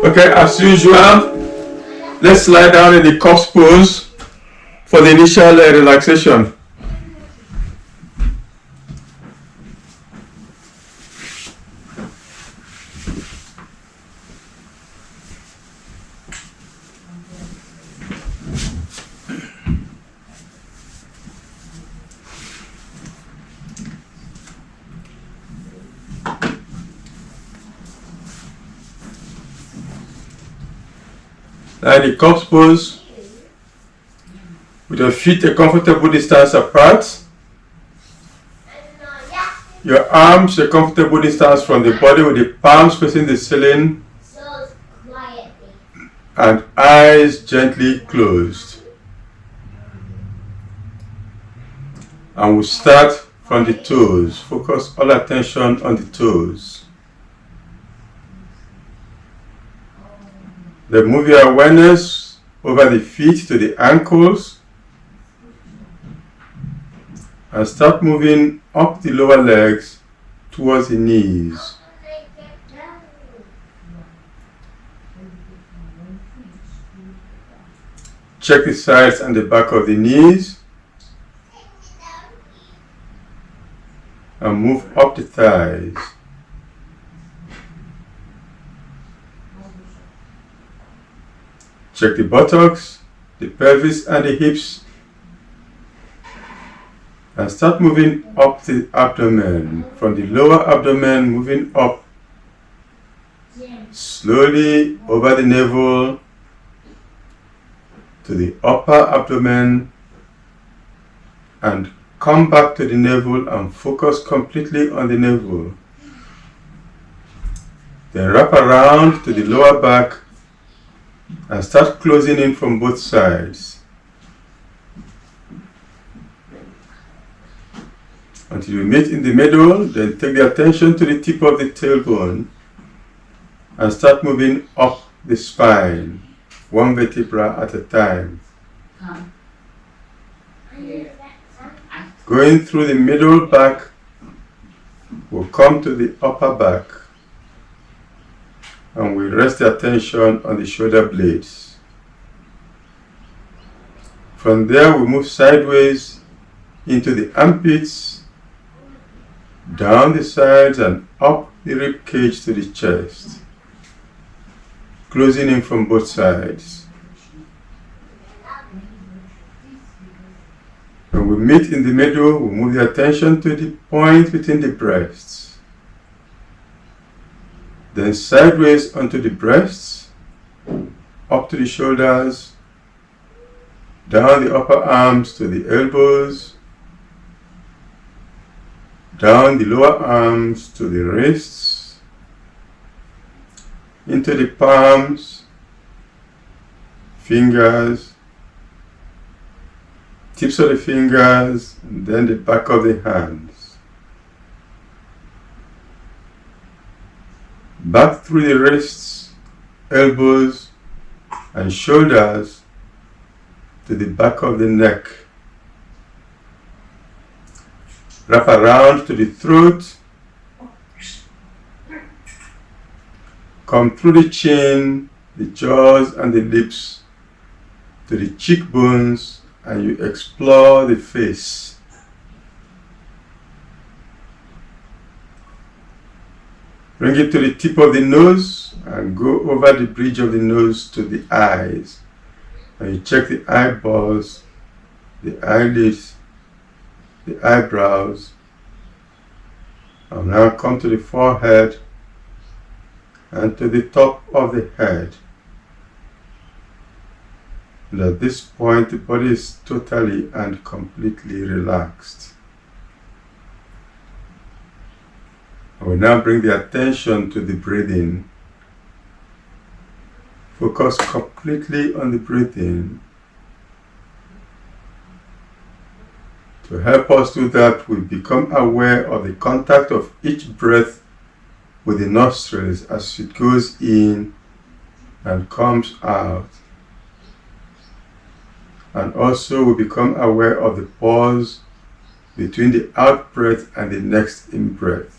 Okay, as usual, let's lie down in the corpse pose for the initial relaxation. Now in the corpse pose, with your feet a comfortable distance apart, your arms a comfortable distance from the body with the palms facing the ceiling, and eyes gently closed. And we'll start from the toes. Focus all attention on the toes. Then move your awareness over the feet to the ankles and start moving up the lower legs towards the knees. Check the sides and the back of the knees and move up the thighs. Check the buttocks, the pelvis and the hips, and start moving up the abdomen. From the lower abdomen, moving up slowly over the navel to the upper abdomen, and come back to the navel and focus completely on the navel. Then wrap around to the lower back and start closing in from both sides until you meet in the middle. Then take the attention to the tip of the tailbone and start moving up the spine, one vertebra at a time. Going through the middle back, we'll come to the upper back and we rest the attention on the shoulder blades. From there we move sideways into the armpits, down the sides and up the rib cage to the chest, closing in from both sides. When we meet in the middle, we move the attention to the point between the breasts. Then sideways onto the breasts, up to the shoulders, down the upper arms to the elbows, down the lower arms to the wrists, into the palms, fingers, tips of the fingers, and then the back of the hands. Back through the wrists, elbows, and shoulders to the back of the neck. Wrap around to the throat. Come through the chin, the jaws, and the lips to the cheekbones, and you explore the face. Bring it to the tip of the nose and go over the bridge of the nose to the eyes. And you check the eyeballs, the eyelids, the eyebrows. And now come to the forehead and to the top of the head. And at this point, the body is totally and completely relaxed. I will now bring the attention to the breathing. Focus completely on the breathing. To help us do that, we become aware of the contact of each breath with the nostrils as it goes in and comes out. And also we become aware of the pause between the out breath and the next in breath.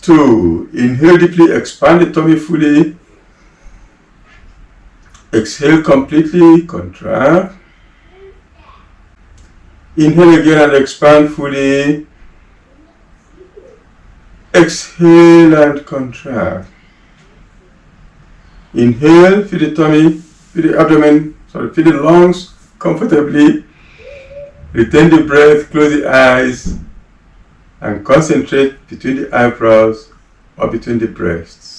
Two, inhale deeply, expand the tummy fully. Exhale completely, contract. Inhale again and expand fully. Exhale and contract. Inhale, feel the tummy, feel the abdomen, feel the lungs comfortably. Retain the breath, close the eyes, and concentrate between the eyebrows or between the breasts.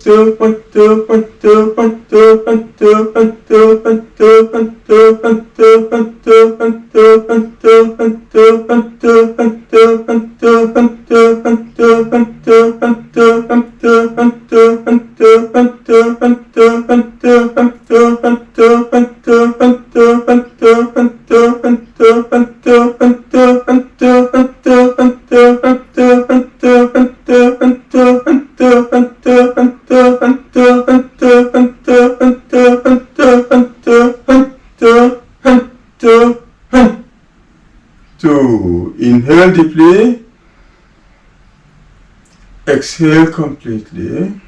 Two. Inhale deeply. Exhale completely.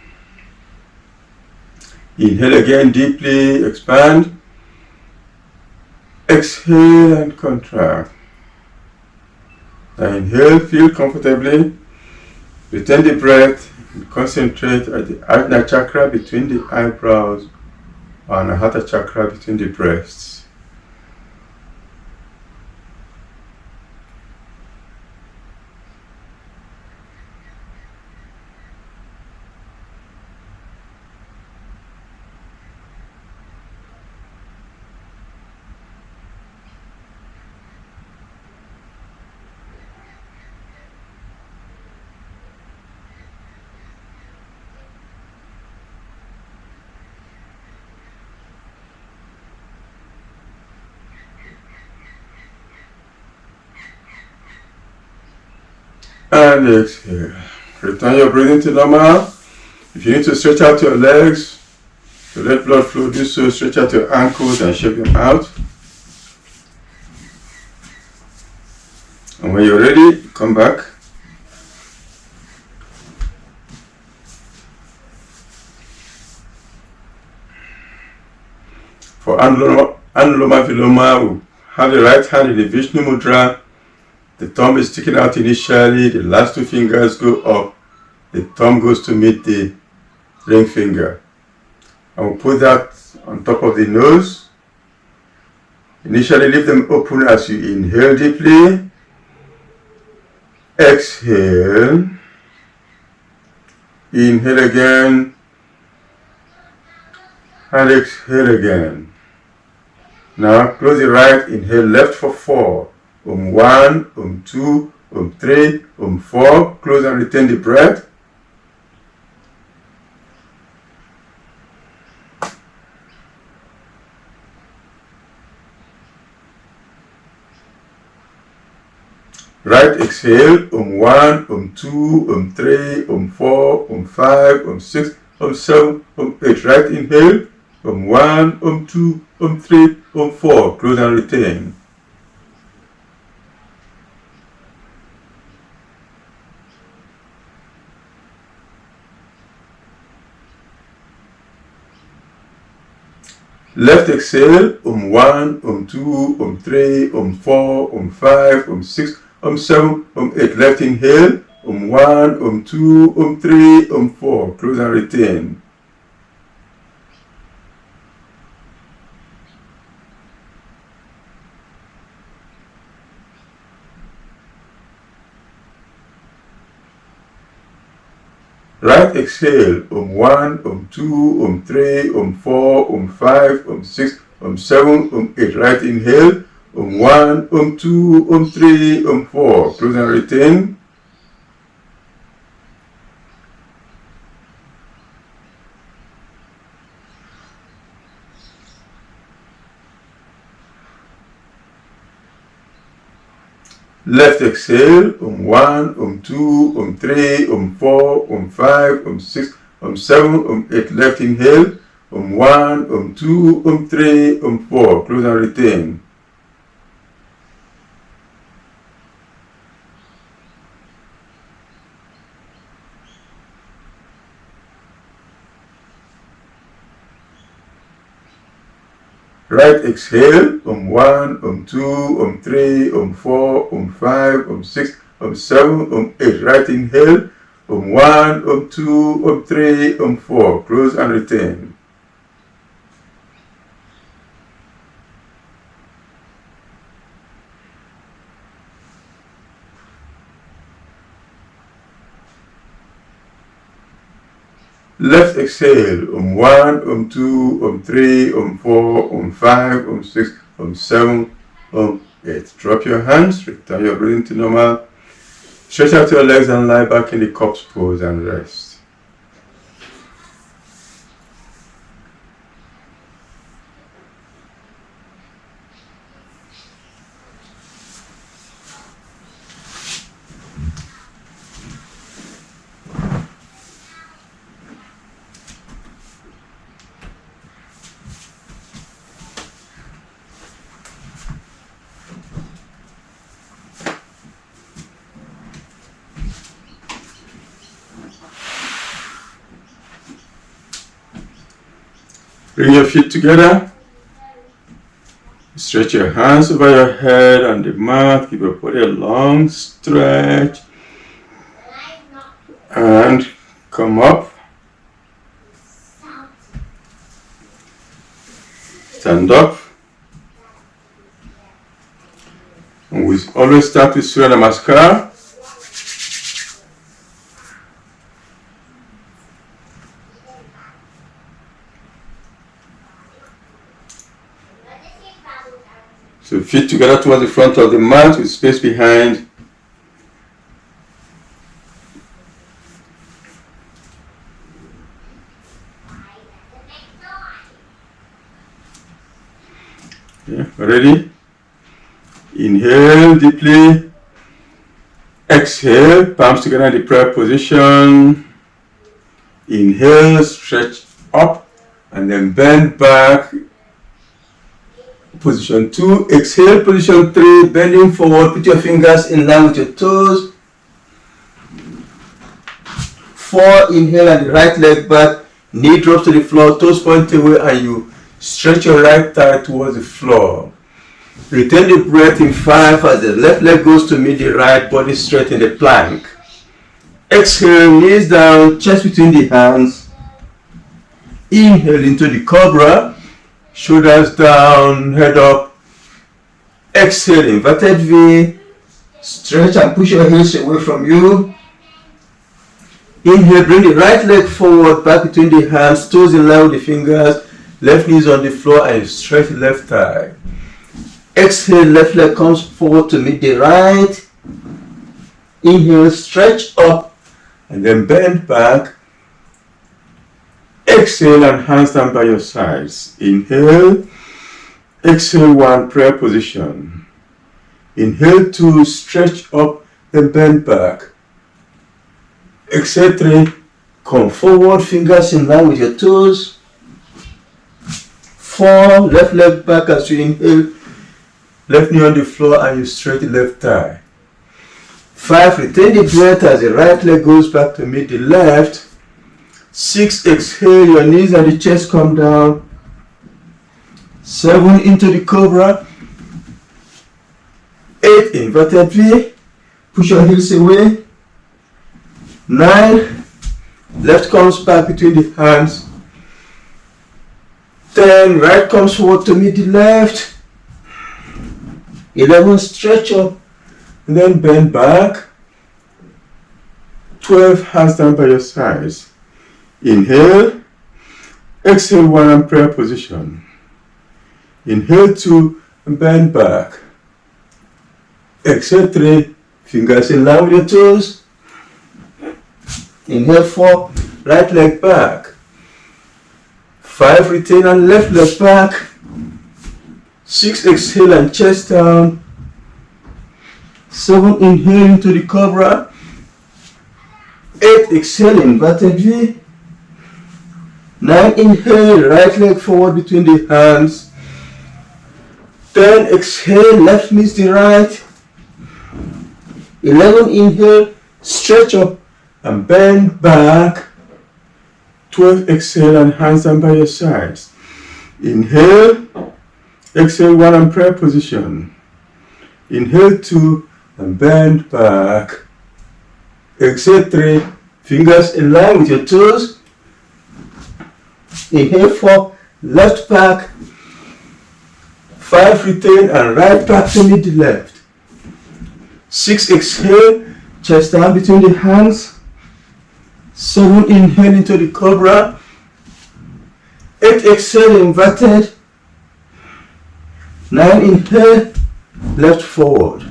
Inhale again deeply, expand. Exhale and contract. Now inhale, feel comfortably. Return the breath and concentrate at the Ajna chakra between the eyebrows and Anahata chakra between the breasts. And exhale. Return your breathing to normal. If you need to stretch out your legs, let blood flow, do so. Stretch out your ankles and shake them out. And when you're ready, come back. For Anuloma Viloma, we have the right hand in the Vishnu Mudra. The thumb is sticking out initially. The last two fingers go up. The thumb goes to meet the ring finger. And we'll put that on top of the nose. Initially, leave them open as you inhale deeply. Exhale. Inhale again. And exhale again. Now close the right, inhale left for 4. 1, 2, 3, 4. Close and retain the breath. Right exhale, 1, 2, 3, 4, 5, 6, 7, 8. Right inhale, 1, 2, 3, 4. Close and retain. Left exhale, 1, 2, 3, 4, 5, 6, 7, 8. Left inhale, 1, 2, 3, 4. Close and retain. Right exhale, 1, 2, 3, 4, 5, 6, 7, 8. Right inhale, 1, 2, 3, 4. Close and retain. Left exhale, 1, 2, 3, 4, 5, 6, 7, 8. Left inhale, 1, 2, 3, 4. Close and retain. Right exhale, 1, 2, 3, 4, 5, 6, 7, 8. Right inhale, 1, 2, 3, 4. Close and retain. Left exhale, 1, 2, 3, 4, 5, 6, 7, 8. Drop your hands, return your breathing to normal. Stretch out your legs and lie back in the corpse pose and rest. Bring your feet together. Stretch your hands over your head on the mat. Give your body a long stretch. And come up. Stand up. And we always start with Surya Namaskar. So feet together towards the front of the mat with space behind. Yeah, ready? Inhale deeply. Exhale, palms together in the prayer position. Inhale, stretch up and then bend back. Position 2, exhale. Position 3, bending forward. Put your fingers in line with your toes. 4, inhale and the right leg back. Knee drops to the floor, toes point away, and you stretch your right thigh towards the floor. Retain the breath in 5 as the left leg goes to meet the right, body straight in the plank. Exhale, knees down, chest between the hands. Inhale into the cobra, shoulders down, head up. Exhale, inverted V. Stretch and push your heels away from you. Inhale, bring the right leg forward, back between the hands, toes in line with the fingers, left knee is on the floor, and you stretch the left thigh. Exhale, left leg comes forward to meet the right. Inhale, stretch up, and then bend back. Exhale and hands down by your sides. Inhale. Exhale 1, prayer position. Inhale 2, stretch up, then bend back. Exhale 3, come forward, fingers in line with your toes. 4, left leg back as you inhale, left knee on the floor, and you straight the left thigh. 5, retain the breath as the right leg goes back to meet the left. 6, exhale, your knees and the chest come down. 7, into the cobra. 8, inverted V, push your heels away. 9, left comes back between the hands. 10, right comes forward to meet the left. 11, stretch up and then bend back. 12, hands down by your sides. Inhale. Exhale 1 and prayer position. Inhale 2 and bend back. Exhale 3, fingers in line with your toes. Inhale 4, right leg back. 5, retain and left leg back. 6, exhale and chest down. 7, inhale into the cobra. 8, exhale, inverted V. 9, inhale, right leg forward between the hands. 10, exhale, left meets the right. 11, inhale, stretch up and bend back. 12, exhale and hands down by your sides. Inhale. Exhale 1 and prayer position. Inhale 2 and bend back. Exhale 3, fingers in line with your toes. Inhale 4, left back. 5, retain and right back to meet the left. 6, exhale, chest down between the hands. 7, inhale into the cobra. 8, exhale, inverted. 9, inhale, left forward.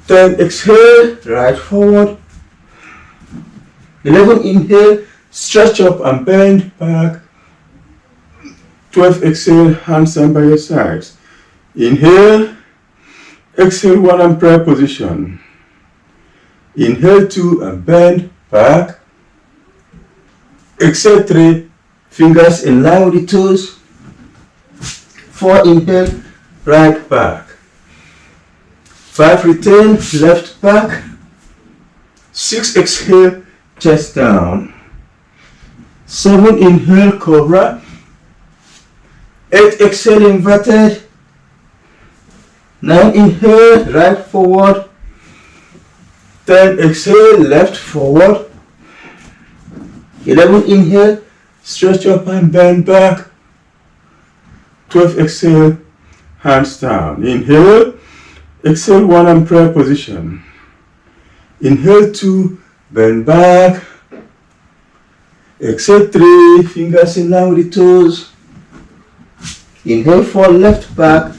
10, exhale, right forward. 11, inhale, stretch up and bend back. 12, exhale, hands down by your sides. Inhale. Exhale 1 and prayer position. Inhale 2 and bend back. Exhale 3, fingers in line with the toes. 4, inhale, right back. 5, retain, left back. 6, exhale, chest down. 7, inhale, cobra. 8, exhale, inverted. 9, inhale, right forward. 10, exhale, left forward. 11, inhale, stretch up and bend back. 12, exhale, hands down. Inhale, exhale 1 and prayer position. Inhale 2, bend back. Exhale 3, fingers in line with the toes. Inhale 4, left back.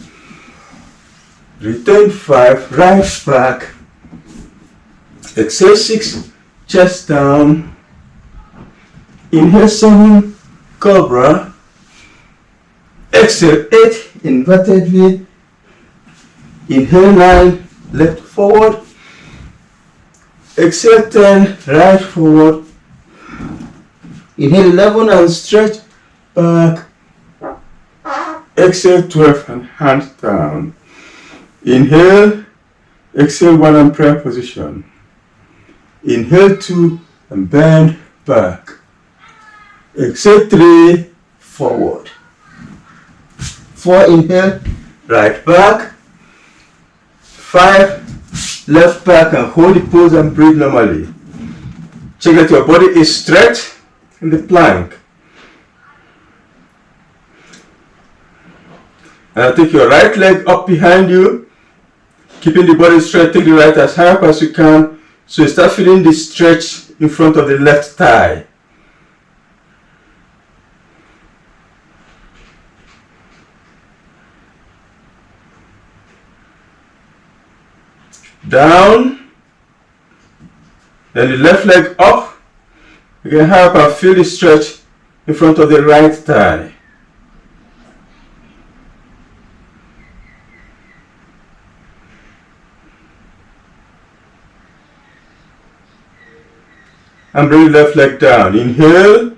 Retain 5, right back. Exhale 6, chest down. Inhale 7, cobra. Exhale 8, inverted V. Inhale 9, left forward. Exhale 10, right forward. Inhale 11 and stretch back. Exhale 12 and hands down. Inhale, exhale 1 and prayer position. Inhale 2 and bend back. Exhale 3, forward. 4, inhale, right back. 5, left back, and hold the pose and breathe normally. Check that your body is straight in the plank. Now take your right leg up behind you, keeping the body straight. Take the right as high up as you can, so you start feeling the stretch in front of the left thigh. Down, then the left leg up. Again, high up and feel the stretch in front of the right thigh. And bring the left leg down. Inhale,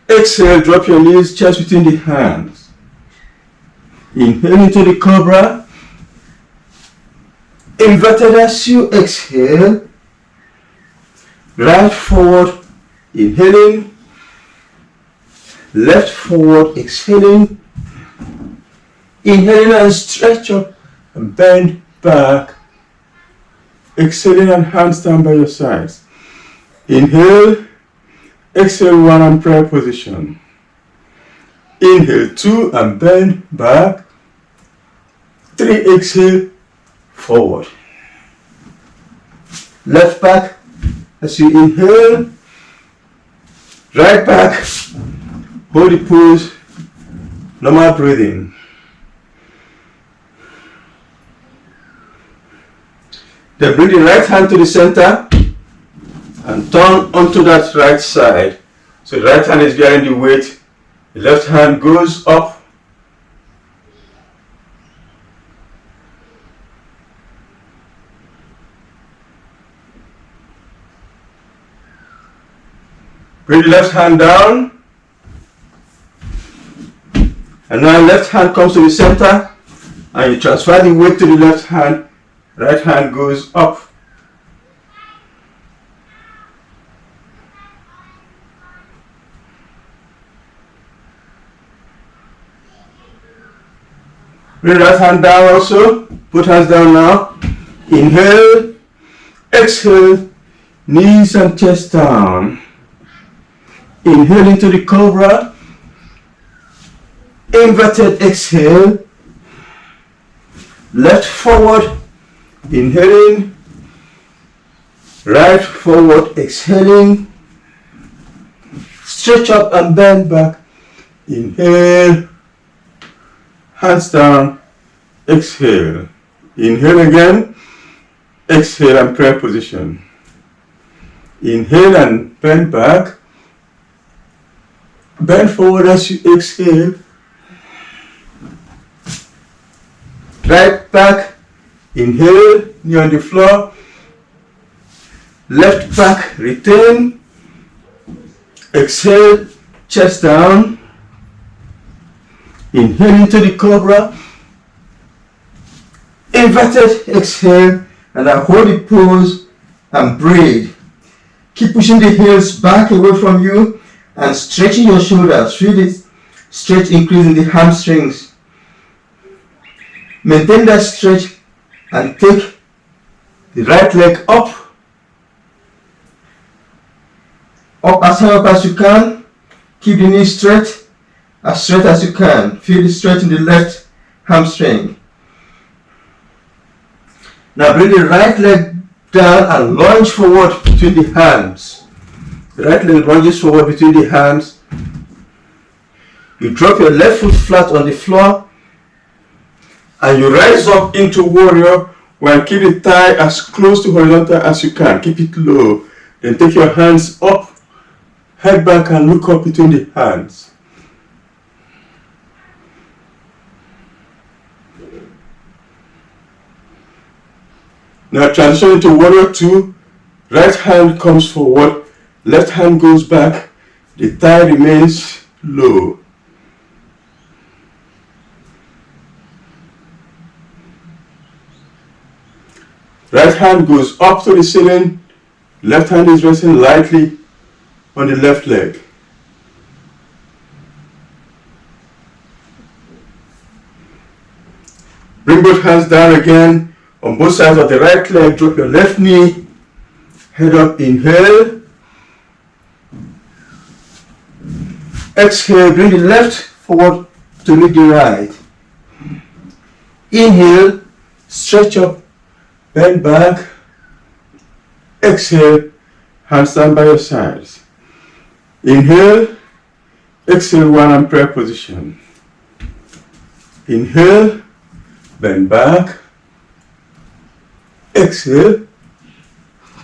exhale, drop your knees, chest between the hands. Inhale into the cobra. Inverted as you exhale. Right forward, inhaling. Left forward, exhaling. Inhaling and stretch up and bend back. Exhaling and hands down by your sides. Inhale, exhale 1 and prayer position. Inhale 2 and bend back. 3, exhale, forward. Left back as you inhale. Right back, hold the pose, normal breathing. Then bring the right hand to the center and turn onto that right side. So the right hand is bearing the weight, the left hand goes up. Bring the left hand down. And now left hand comes to the center and you transfer the weight to the left hand. Right hand goes up. Bring the right hand down also. Put hands down now. Inhale. Exhale. Knees and chest down. Inhale into the cobra. Inverted exhale. Left forward. Inhaling. Right forward. Exhaling. Stretch up and bend back. Inhale. Hands down, exhale. Inhale again, exhale and prayer position. Inhale and bend back. Bend forward as you exhale. Right back, inhale, knee on the floor. Left back, retain. Exhale, chest down. Inhale into the cobra. Inverted exhale, and I hold the pose and breathe. Keep pushing the heels back away from you and stretching your shoulders. Feel this stretch increase in the hamstrings. Maintain that stretch and take the right leg up. Up as high up as you can. Keep the knees straight as you can. Feel the stretch in the left hamstring. Now bring the right leg down and lunge forward between the hands. The right leg lunges forward between the hands. You drop your left foot flat on the floor and you rise up into warrior while keep the thigh as close to horizontal as you can. Keep it low. Then take your hands up, head back and look up between the hands. Now transition into warrior 2. Right hand comes forward, left hand goes back. The thigh remains low. Right hand goes up to the ceiling, left hand is resting lightly on the left leg. Bring both hands down again on both sides of the right leg, drop your left knee, head up, inhale. Exhale, bring the left forward to meet the right. Inhale, stretch up, bend back. Exhale, hands down by your sides. Inhale, exhale, one arm prayer position. Inhale, bend back. Exhale,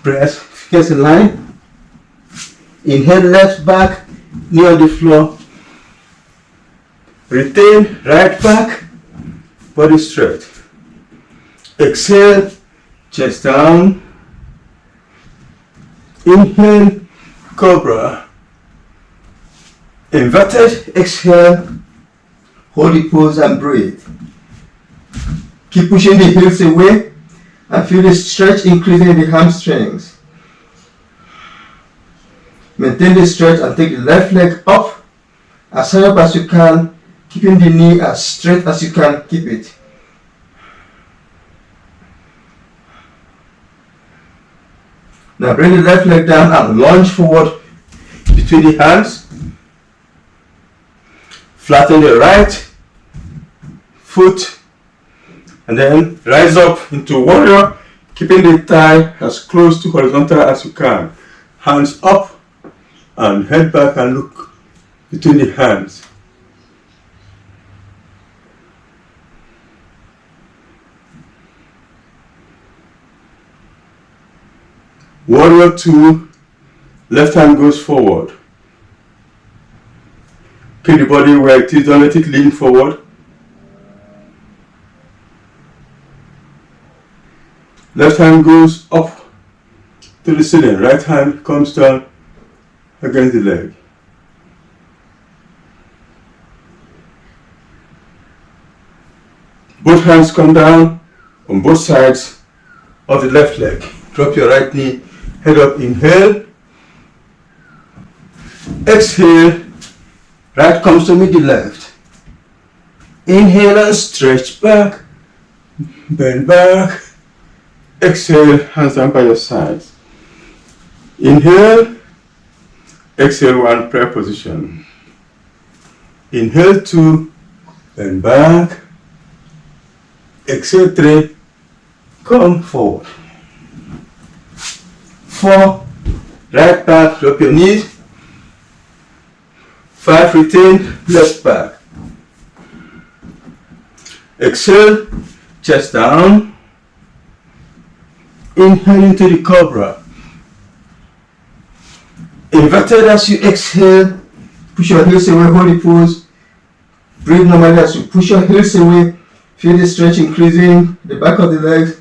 press, face in line. Inhale, left back, knee on the floor. Retain right back, body straight. Exhale, chest down. Inhale, cobra. Inverted, exhale, hold the pose and breathe. Keep pushing the heels away and feel the stretch increasing in the hamstrings. Maintain the stretch and take the left leg up as high up as you can, keeping the knee as straight as you can keep it. Now bring the left leg down and lunge forward between the hands. Flatten the right foot and then rise up into warrior, keeping the thigh as close to horizontal as you can. Hands up and head back and look between the hands. Warrior 2, left hand goes forward. Keep the body where it is, don't let it lean forward. Left hand goes up to the ceiling, right hand comes down against the leg. Both hands come down on both sides of the left leg. Drop your right knee, head up, inhale. Exhale, right comes to meet the left. Inhale and stretch back, bend back. Exhale, hands down by your sides. Inhale, exhale, one prayer position. Inhale 2, bend back. Exhale 3, come forward. 4, right back, drop your knees. 5, retain, left back. Exhale, chest down. Inhale into the cobra. Inverted as you exhale, push your heels away, hold the pose. Breathe normally as you push your heels away. Feel the stretch increasing, the back of the legs.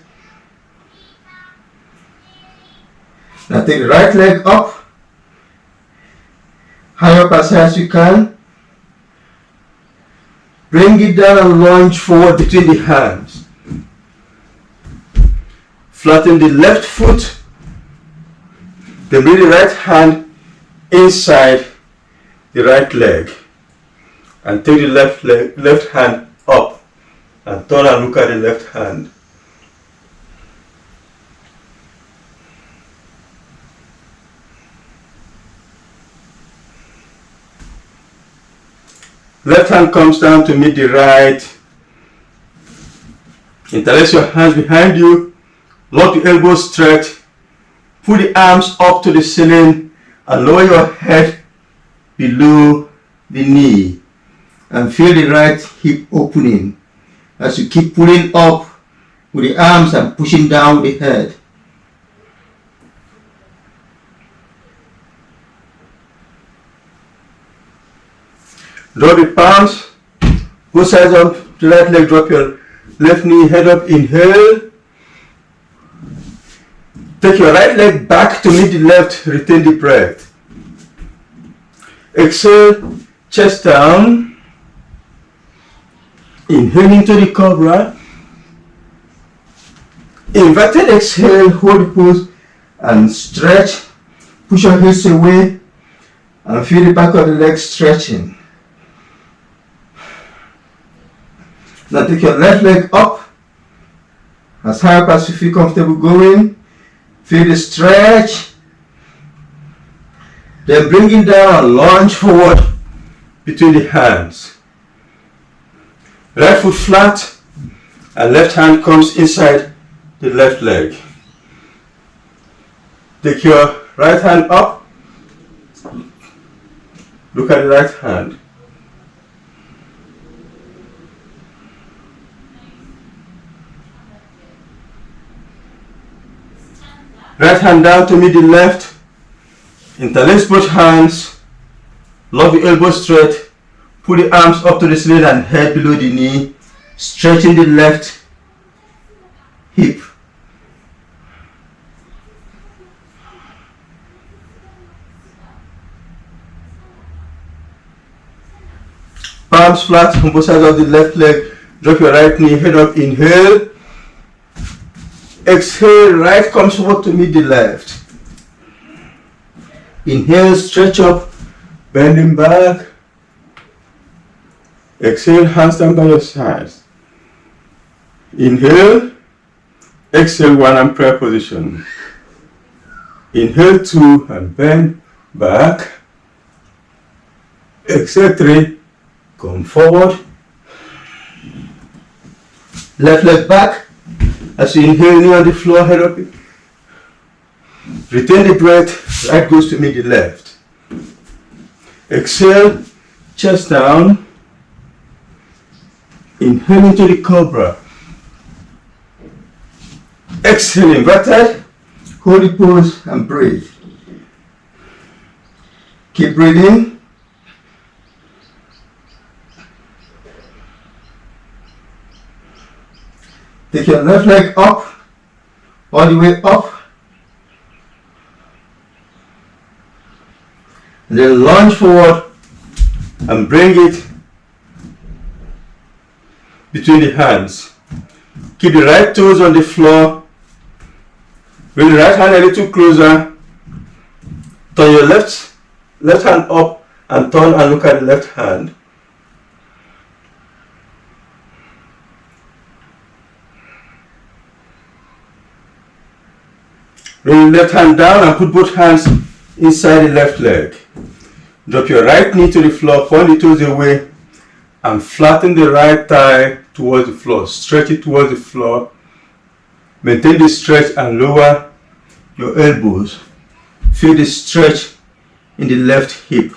Now take the right leg up, high up as high as you can. Bring it down and lunge forward between the hands. Flatten the left foot, then bring the right hand inside the right leg and take the left hand up and turn and look at the left hand. Left hand comes down to meet the right. Interlace your hands behind you. Lock the elbows straight. Put the arms up to the ceiling and lower your head below the knee. And feel the right hip opening as you keep pulling up with the arms and pushing down the head. Draw the palms, both sides of the right leg, drop your left knee, head up, inhale. Take your right leg back to meet the left, retain the breath. Exhale, chest down. Inhale into the cobra. Inverted exhale, hold the pose and stretch. Push your hips away and feel the back of the leg stretching. Now take your left leg up as high up as you feel comfortable going. Feel the stretch. Then bring it down and lunge forward between the hands. Right foot flat and left hand comes inside the left leg. Take your right hand up. Look at the right hand. Right hand down to meet the left. Interlace both hands. Lock the elbow straight. Pull the arms up to the ceiling and head below the knee. Stretching the left hip. Palms flat on both sides of the left leg. Drop your right knee, head up, inhale. Exhale, right comes forward to meet the left. Inhale, stretch up, bending back. Exhale, hands down by your sides. Inhale, exhale, one and prayer position. Inhale, two and bend back. Exhale, three, come forward. Left leg back. As you inhale, knee on the floor, head up. Retain the breath, right goes to meet the left. Exhale, chest down. Inhale into the cobra. Exhale, inverted. Hold the pose and breathe. Keep breathing. Take your left leg up, all the way up. And then lunge forward and bring it between the hands. Keep the right toes on the floor. Bring the right hand a little closer. Turn your left hand up and turn and look at the left hand. Bring the left hand down and put both hands inside the left leg. Drop your right knee to the floor, point the toes away, and flatten the right thigh towards the floor. Stretch it towards the floor. Maintain the stretch and lower your elbows. Feel the stretch in the left hip.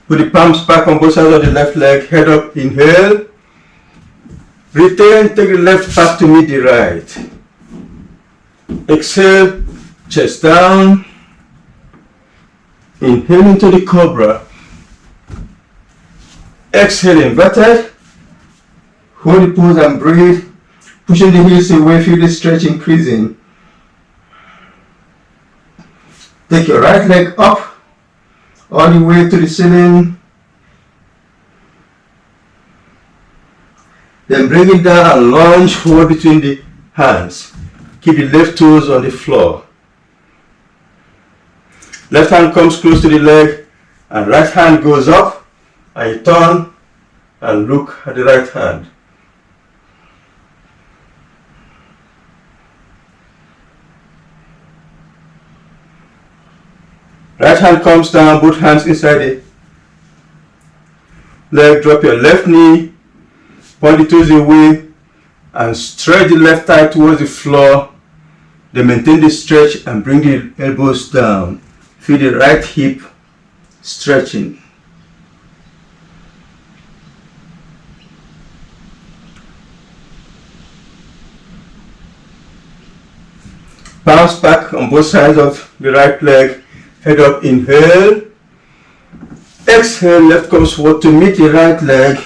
Put the palms back on both sides of the left leg, head up, inhale. Retain, take the left back to meet the right. Exhale, chest down. Inhale into the cobra. Exhale, inverted. Hold the pose and breathe. Pushing the heels away, feel the stretch increasing. Take your right leg up, all the way to the ceiling. Then bring it down and lunge forward between the hands. Keep the left toes on the floor. Left hand comes close to the leg and right hand goes up, and you turn and look at the right hand. Right hand comes down, both hands inside the leg. Drop your left knee, point the toes away, and stretch the left thigh towards the floor. Then maintain the stretch and bring the elbows down. Feel the right hip stretching. Bounce back on both sides of the right leg. Head up, inhale. Exhale, left comes forward to meet the right leg.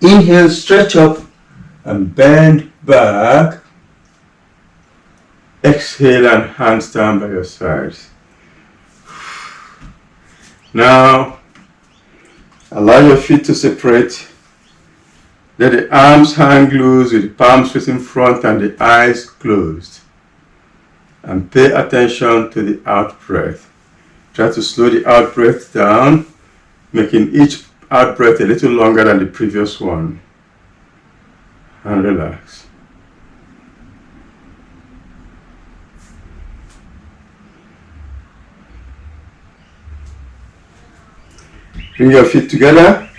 Inhale, stretch up and bend back. Exhale and hands down by your sides. Now, allow your feet to separate. Let the arms hang loose with the palms facing front and the eyes closed. And pay attention to the out breath. Try to slow the out breath down, making each out breath a little longer than the previous one. And relax. Bring your feet together.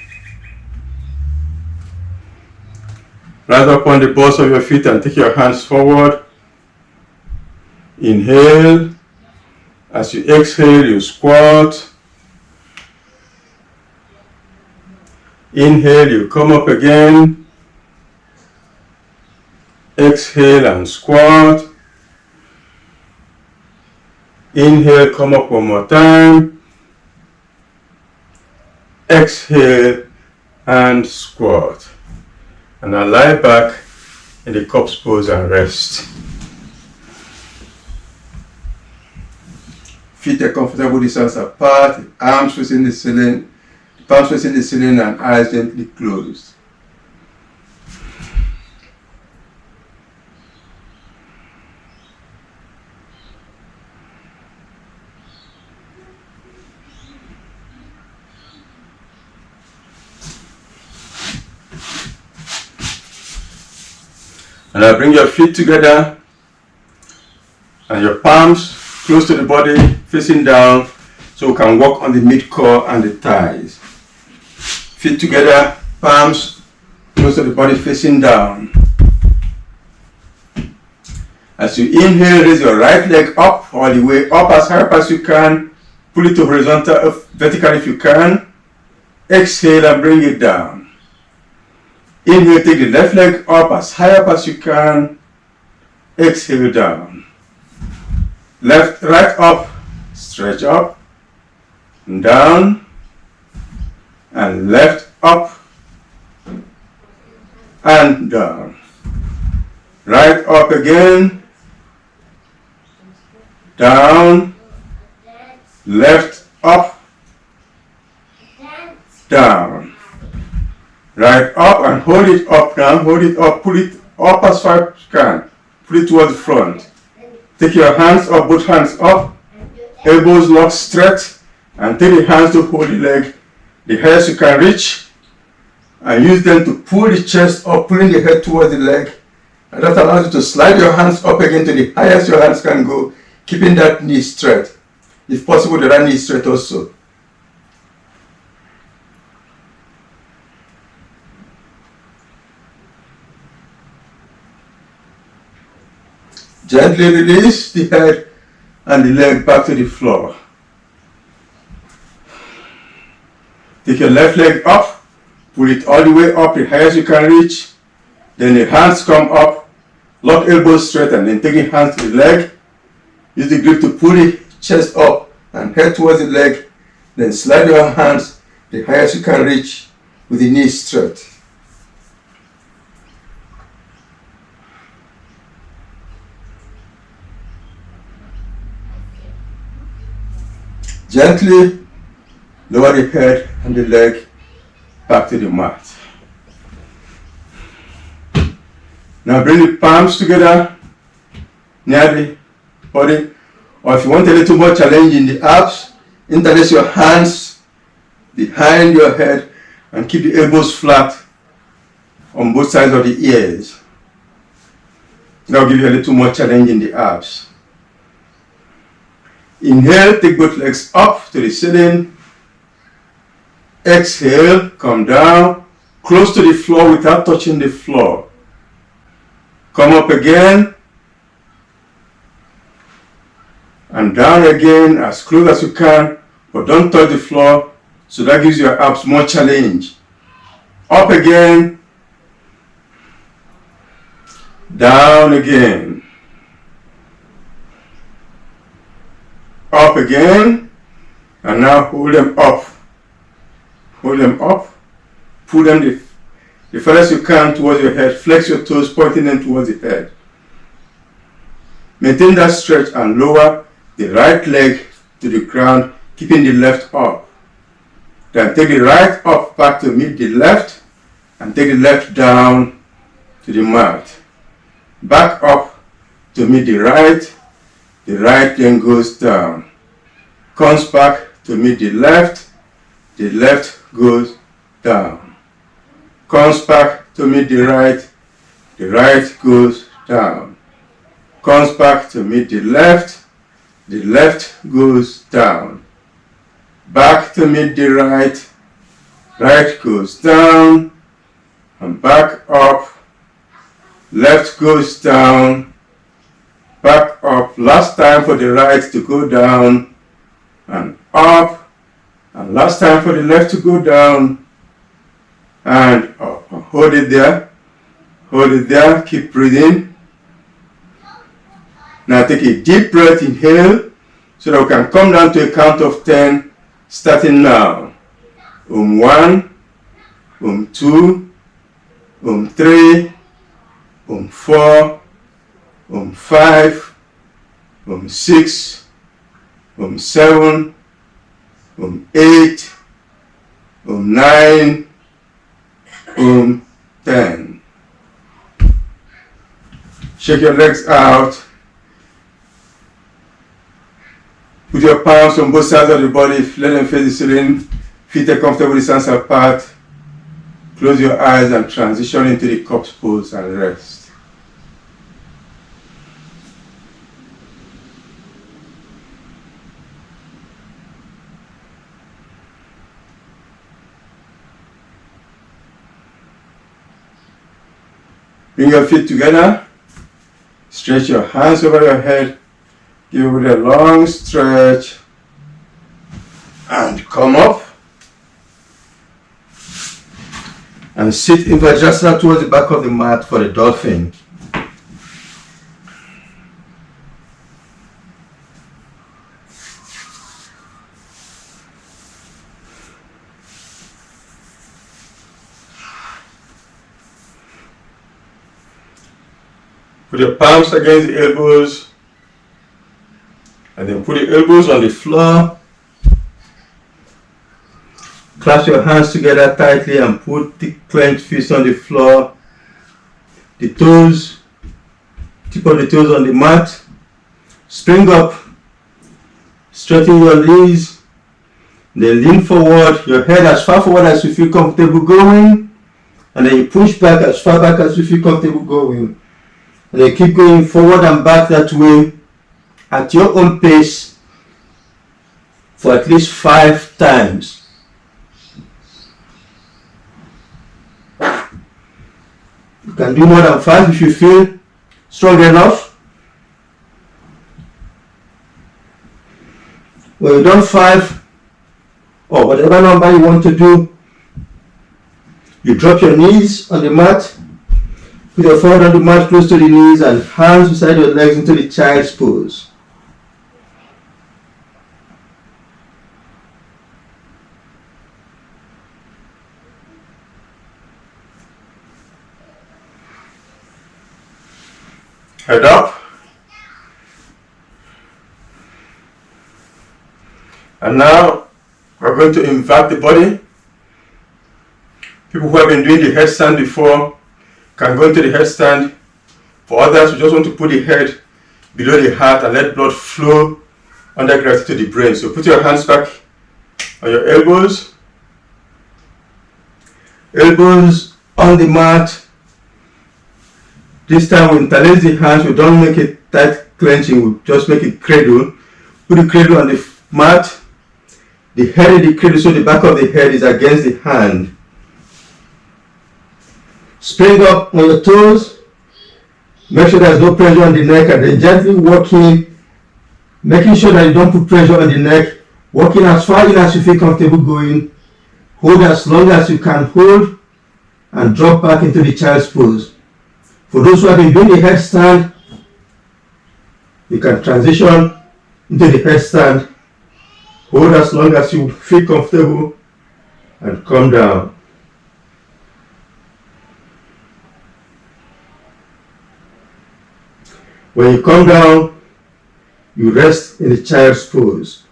Rise up on the balls of your feet and take your hands forward. Inhale. As you exhale, you squat. Inhale, you come up again. Exhale and squat. Inhale, come up one more time. Exhale and squat. And now lie back in the corpse pose and rest. Feet are comfortable distance apart, arms facing the ceiling, palms facing the ceiling and eyes gently closed. And now bring your feet together and your palms close to the body, facing down, so we can walk on the mid-core and the thighs. Feet together, palms close to the body, facing down. As you inhale, raise your right leg up, all the way up as high up as you can. Pull it to horizontal, vertical if you can. Exhale and bring it down. Inhale, take the left leg up as high up as you can. Exhale down. Left, right up, stretch up, and down, and left up, and down. Right up again, down, left up, down. Right up and hold it up now, hold it up, pull it up as far as you can. Pull it towards the front. Take your hands up, both hands up, elbows locked straight, and take the hands to hold the leg the highest you can reach, and use them to pull the chest up, pulling the head towards the leg, and that allows you to slide your hands up again to the highest your hands can go, keeping that knee straight. If possible, the right knee straight also. Gently release the head and the leg back to the floor. Take your left leg up, pull it all the way up, the highest you can reach. Then the hands come up, lock elbows straight, and then take your hands to the leg. Use the grip to pull the chest up and head towards the leg. Then slide your hands the highest you can reach with the knees straight. Gently lower the head and the leg back to the mat. Now bring the palms together near the body, or if you want a little more challenge in the abs, interlace your hands behind your head and keep the elbows flat on both sides of the ears. That will give you a little more challenge in the abs. Inhale, take both legs up to the ceiling. Exhale, come down, close to the floor without touching the floor. Come up again, and down again as close as you can, but don't touch the floor, so that gives your abs more challenge. Up again, down again. Up again, and now hold them up. Hold them up, pull them the farthest you can towards your head. Flex your toes, pointing them towards the head. Maintain that stretch and lower the right leg to the ground, keeping the left up. Then take the right up back to meet the left, and take the left down to the mat. Back up to meet the right then goes down. Comes back to meet the left goes down. Comes back to meet the right goes down. Comes back to meet the left goes down. Back to meet the right goes down, and back up, left goes down, back up. Last time for the right to go down and up, and last time for the left to go down and up. Hold it there, keep breathing. Now take a deep breath, inhale, so that we can come down to a count of 10, starting now. 1, 2, 3, 4, 5, 6, 7, 8, 9, 10. Shake your legs out. Put your palms on both sides of the body, let them face the ceiling. Feet are comfortable distance apart. Close your eyes and transition into the corpse pose and rest. Bring your feet together. Stretch your hands over your head. Give it a long stretch and come up and sit in Vajrasana towards the back of the mat for the dolphin. Put your palms against the elbows. And then put your elbows on the floor. Clasp your hands together tightly and put the clenched fists on the floor. The toes, tip of the toes on the mat. Spring up. Straighten your knees. Then lean forward. Your head as far forward as you feel comfortable going. And then you push back as far back as you feel comfortable going. And then keep going forward and back that way, at your own pace, for at least 5 times. You can do more than 5 if you feel strong enough. When you've done 5, or whatever number you want to do, you drop your knees on the mat, put your forehead on the mat close to the knees, and hands beside your legs into the child's pose. Head up. And now we're going to invert the body. People who have been doing the headstand before can go into the headstand. For others, we just want to put the head below the heart and let blood flow under gravity to the brain. So put your hands back on your elbows. Elbows on the mat. This time we interlace the hands. We don't make it tight clenching. We just make it cradle. Put the cradle on the mat. The head in the cradle, so the back of the head is against the hand. Spring up on your toes. Make sure there's no pressure on the neck, and then gently walking, making sure that you don't put pressure on the neck. Walking as far in as you feel comfortable going. Hold as long as you can hold, and drop back into the child's pose. For those who have been doing the headstand, you can transition into the headstand. Hold as long as you feel comfortable and come down. When you come down, you rest in the child's pose.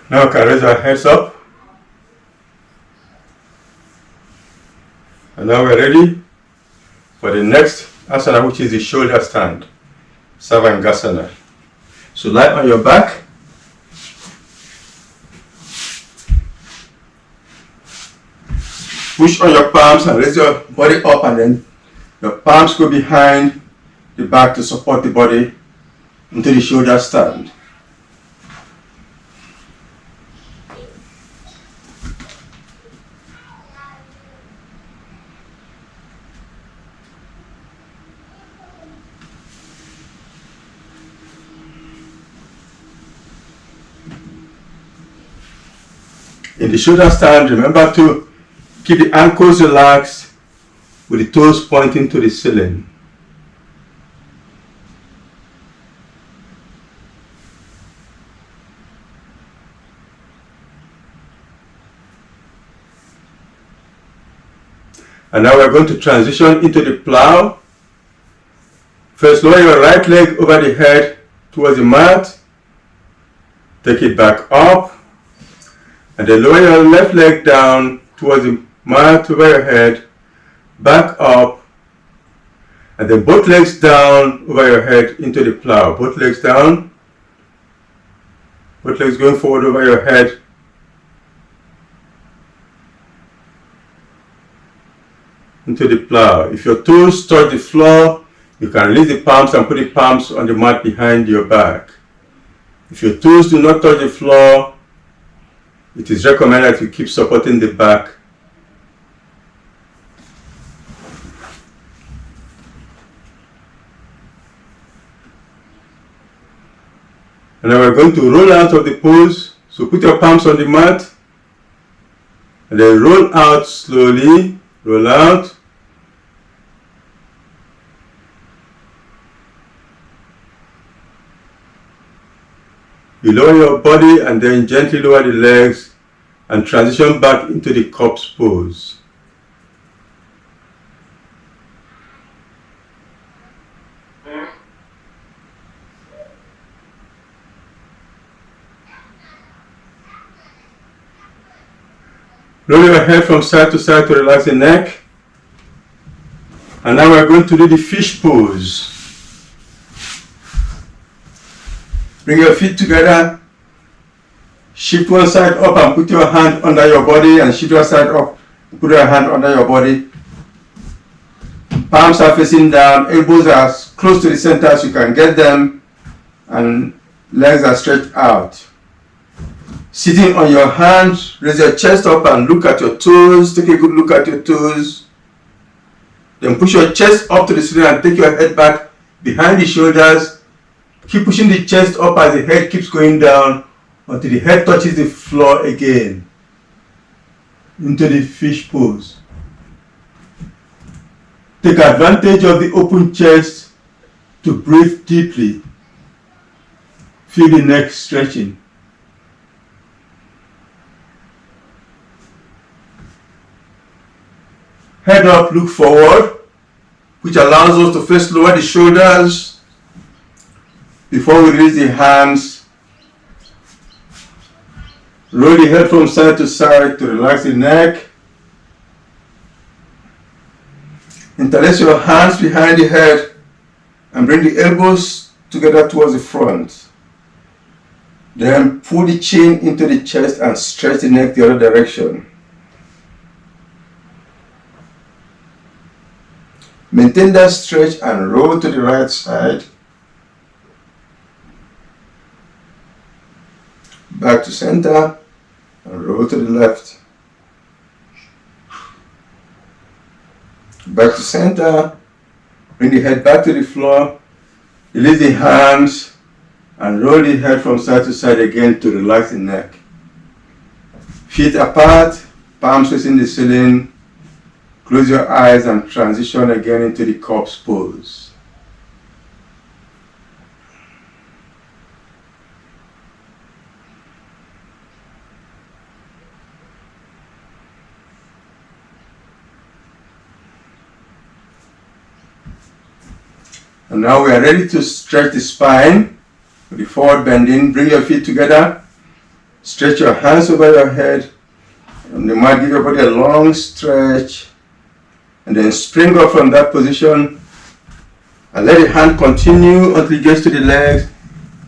Now we can raise our heads up. And now we're ready for the next asana, which is the shoulder stand, Savangasana. So lie on your back. Push on your palms and raise your body up, and then your palms go behind the back to support the body into the shoulder stand. In the shoulder stand, remember to keep the ankles relaxed with the toes pointing to the ceiling. And now we're going to transition into the plow. First, lower your right leg over the head towards the mat. Take it back up. And then lower your left leg down towards the mat over your head, back up, and then both legs down over your head into the plow. Both legs down, both legs going forward over your head. Into the plow. If your toes touch the floor, you can release the palms and put the palms on the mat behind your back. If your toes do not touch the floor, it is recommended that you keep supporting the back. And now we're going to roll out of the pose. So put your palms on the mat and then roll out slowly. Roll out. You lower your body and then gently lower the legs and transition back into the corpse pose. Roll your head from side to side to relax the neck. And now we're going to do the fish pose. Bring your feet together, shift one side up and put your hand under your body, and shift your side up, put your hand under your body. Palms are facing down, elbows are as close to the center as you can get them, and legs are stretched out. Sitting on your hands, raise your chest up and look at your toes, take a good look at your toes. Then push your chest up to the ceiling and take your head back behind the shoulders. Keep pushing the chest up as the head keeps going down until the head touches the floor again. Into the fish pose. Take advantage of the open chest to breathe deeply. Feel the neck stretching. Head up, look forward, which allows us to first lower the shoulders before we release the hands. Roll the head from side to side to relax the neck. Interlace your hands behind the head and bring the elbows together towards the front. Then pull the chin into the chest and stretch the neck the other direction. Maintain that stretch and roll to the right side. Back to center and roll to the left. Back to center. Bring the head back to the floor. Release the hands and roll the head from side to side again to relax the neck. Feet apart, palms facing the ceiling. Close your eyes and transition again into the corpse pose. And now we are ready to stretch the spine with the forward bending. Bring your feet together. Stretch your hands over your head. On the mat, give your body a long stretch. And then spring up from that position. And let the hand continue until it gets to the legs.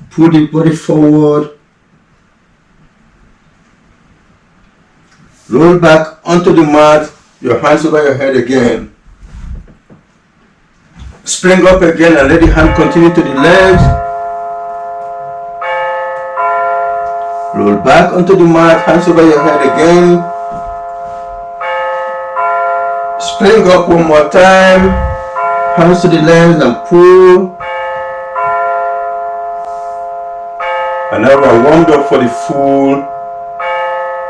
Pull the body forward. Roll back onto the mat. Your hands over your head again. Spring up again and let the hand continue to the legs. Roll back onto the mat, hands over your head again. Spring up one more time. Hands to the legs and pull. And now we are warmed up for the full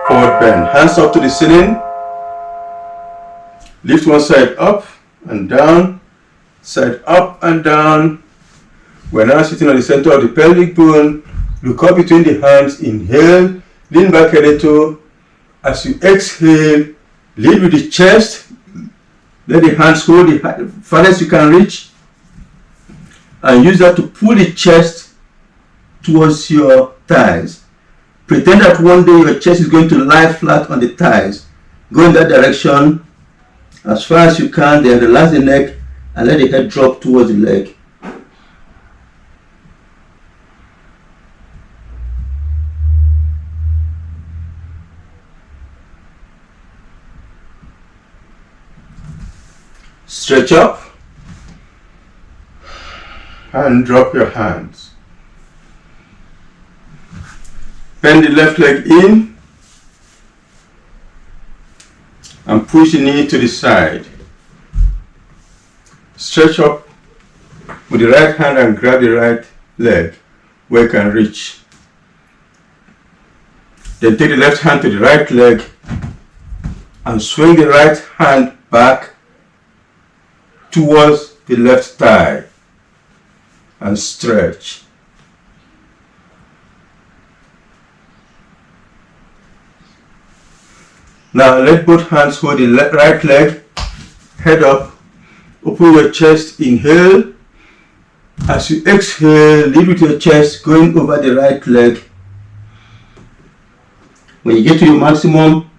forward bend. Hands up to the ceiling. Lift one side up and down. Side up and down. We're now sitting on the center of the pelvic bone. Look up between the hands. Inhale, lean back a little. As you exhale, lead with the chest. Let the hands hold the farthest you can reach. And use that to pull the chest towards your thighs. Pretend that one day your chest is going to lie flat on the thighs. Go in that direction as far as you can. Then relax the neck. And let the head drop towards the leg. Stretch up and drop your hands. Bend the left leg in and push the knee to the side. Stretch up with the right hand and grab the right leg where you can reach. Then take the left hand to the right leg and swing the right hand back towards the left thigh and stretch. Now let both hands hold the right leg, head up. Open your chest, inhale. As you exhale, lead with your chest going over the right leg. When you get to your maximum,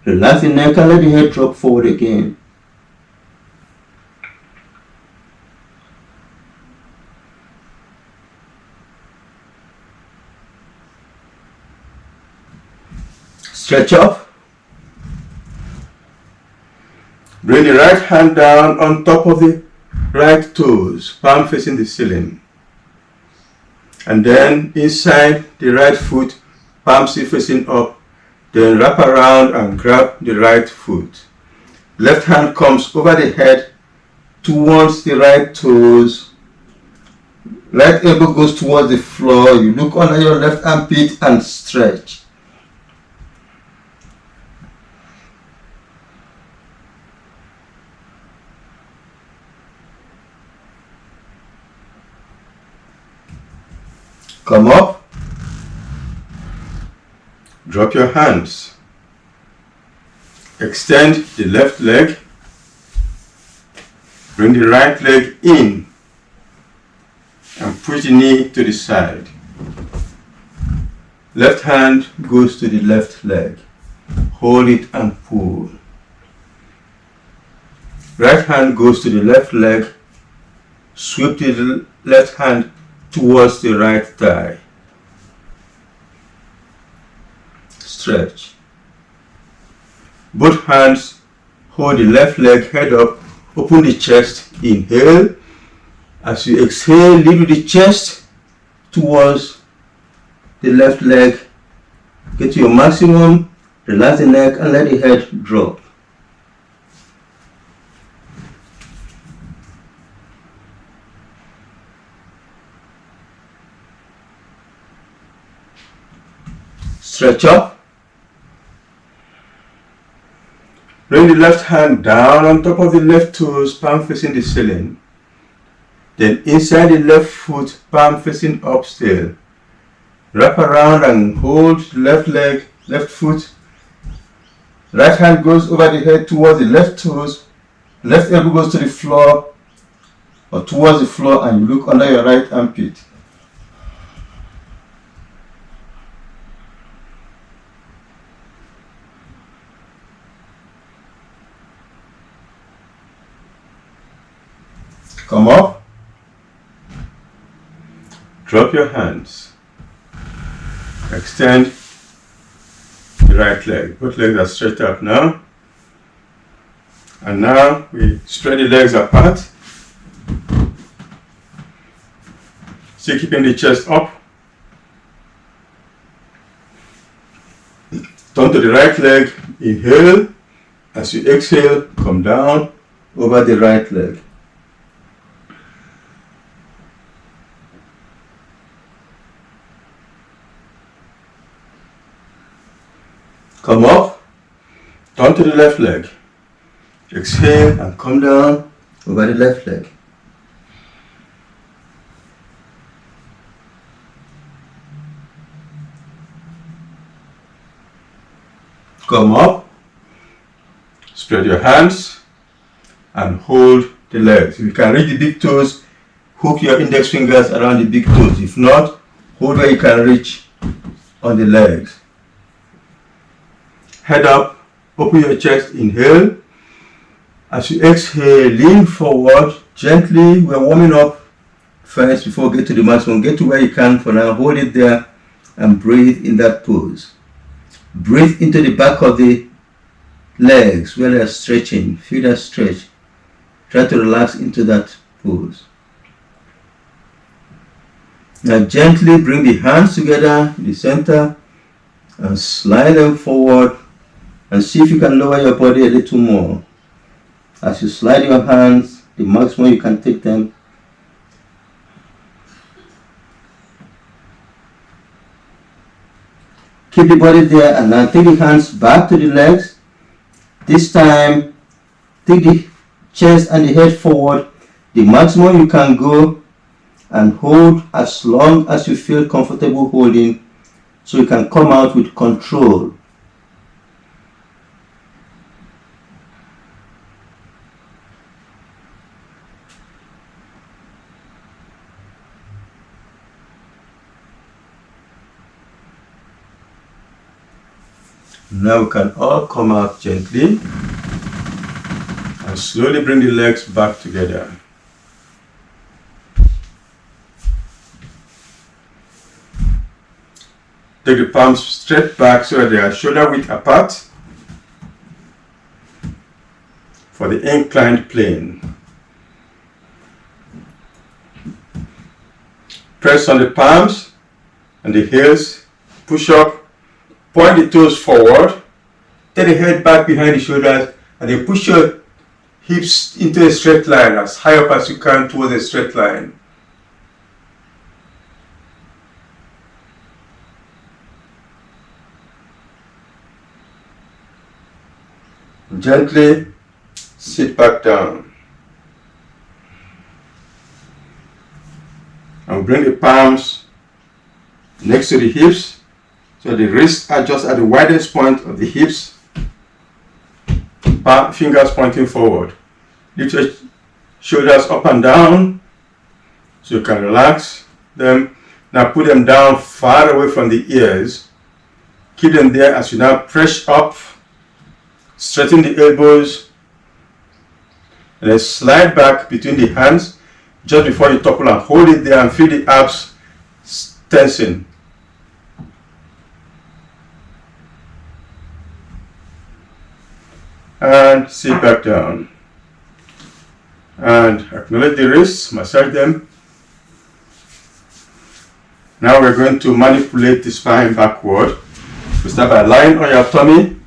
relax the neck and let the head drop forward again. Stretch up. Bring the right hand down on top of the right toes, palm facing the ceiling. And then inside the right foot, palm still facing up. Then wrap around and grab the right foot. Left hand comes over the head towards the right toes. Right elbow goes towards the floor. You look under your left armpit and stretch. Come up, drop your hands, extend the left leg, bring the right leg in and push the knee to the side. Left hand goes to the left leg, hold it and pull. Right hand goes to the left leg, sweep the left hand towards the right thigh. Stretch. Both hands hold the left leg, head up, open the chest, inhale. As you exhale, lead with the chest towards the left leg. Get to your maximum, relax the neck and let the head drop. Stretch up. Bring the left hand down on top of the left toes, palm facing the ceiling. Then inside the left foot, palm facing up still. Wrap around and hold the left leg, left foot. Right hand goes over the head towards the left toes. Left elbow goes to the floor or towards the floor, and you look under your right armpit. Come up. Drop your hands. Extend the right leg. Both legs are straight up now. And now we spread the legs apart. Still keeping the chest up. Turn to the right leg. Inhale. As you exhale, come down over the right leg. Come up, turn to the left leg. Exhale and come down over the left leg. Come up, spread your hands and hold the legs. If you can reach the big toes, hook your index fingers around the big toes. If not, hold where you can reach on the legs. Head up, open your chest, inhale. As you exhale, lean forward gently. We're warming up first before we get to the maximum. Get to where you can for now. Hold it there and breathe in that pose. Breathe into the back of the legs where they are stretching. Feel that stretch. Try to relax into that pose. Now gently bring the hands together in the center and slide them forward. And see if you can lower your body a little more. As you slide your hands, the maximum you can take them. Keep the body there and now take the hands back to the legs. This time, take the chest and the head forward. The maximum you can go and hold as long as you feel comfortable holding so you can come out with control. Now we can all come out gently and slowly bring the legs back together. Take the palms straight back so that they are shoulder width apart for the inclined plane. Press on the palms and the heels, push up. Point the toes forward, take the head back behind the shoulders, and then push your hips into a straight line, as high up as you can towards a straight line. Gently sit back down. And bring the palms next to the hips. So the wrists are just at the widest point of the hips, fingers pointing forward. Lift your shoulders up and down so you can relax them. Now put them down far away from the ears. Keep them there as you now press up, straighten the elbows, and then slide back between the hands just before you topple and hold it there and feel the abs tensing. And sit back down and acknowledge the wrists, massage them. Now we're going to manipulate the spine backward. We start by lying on your tummy.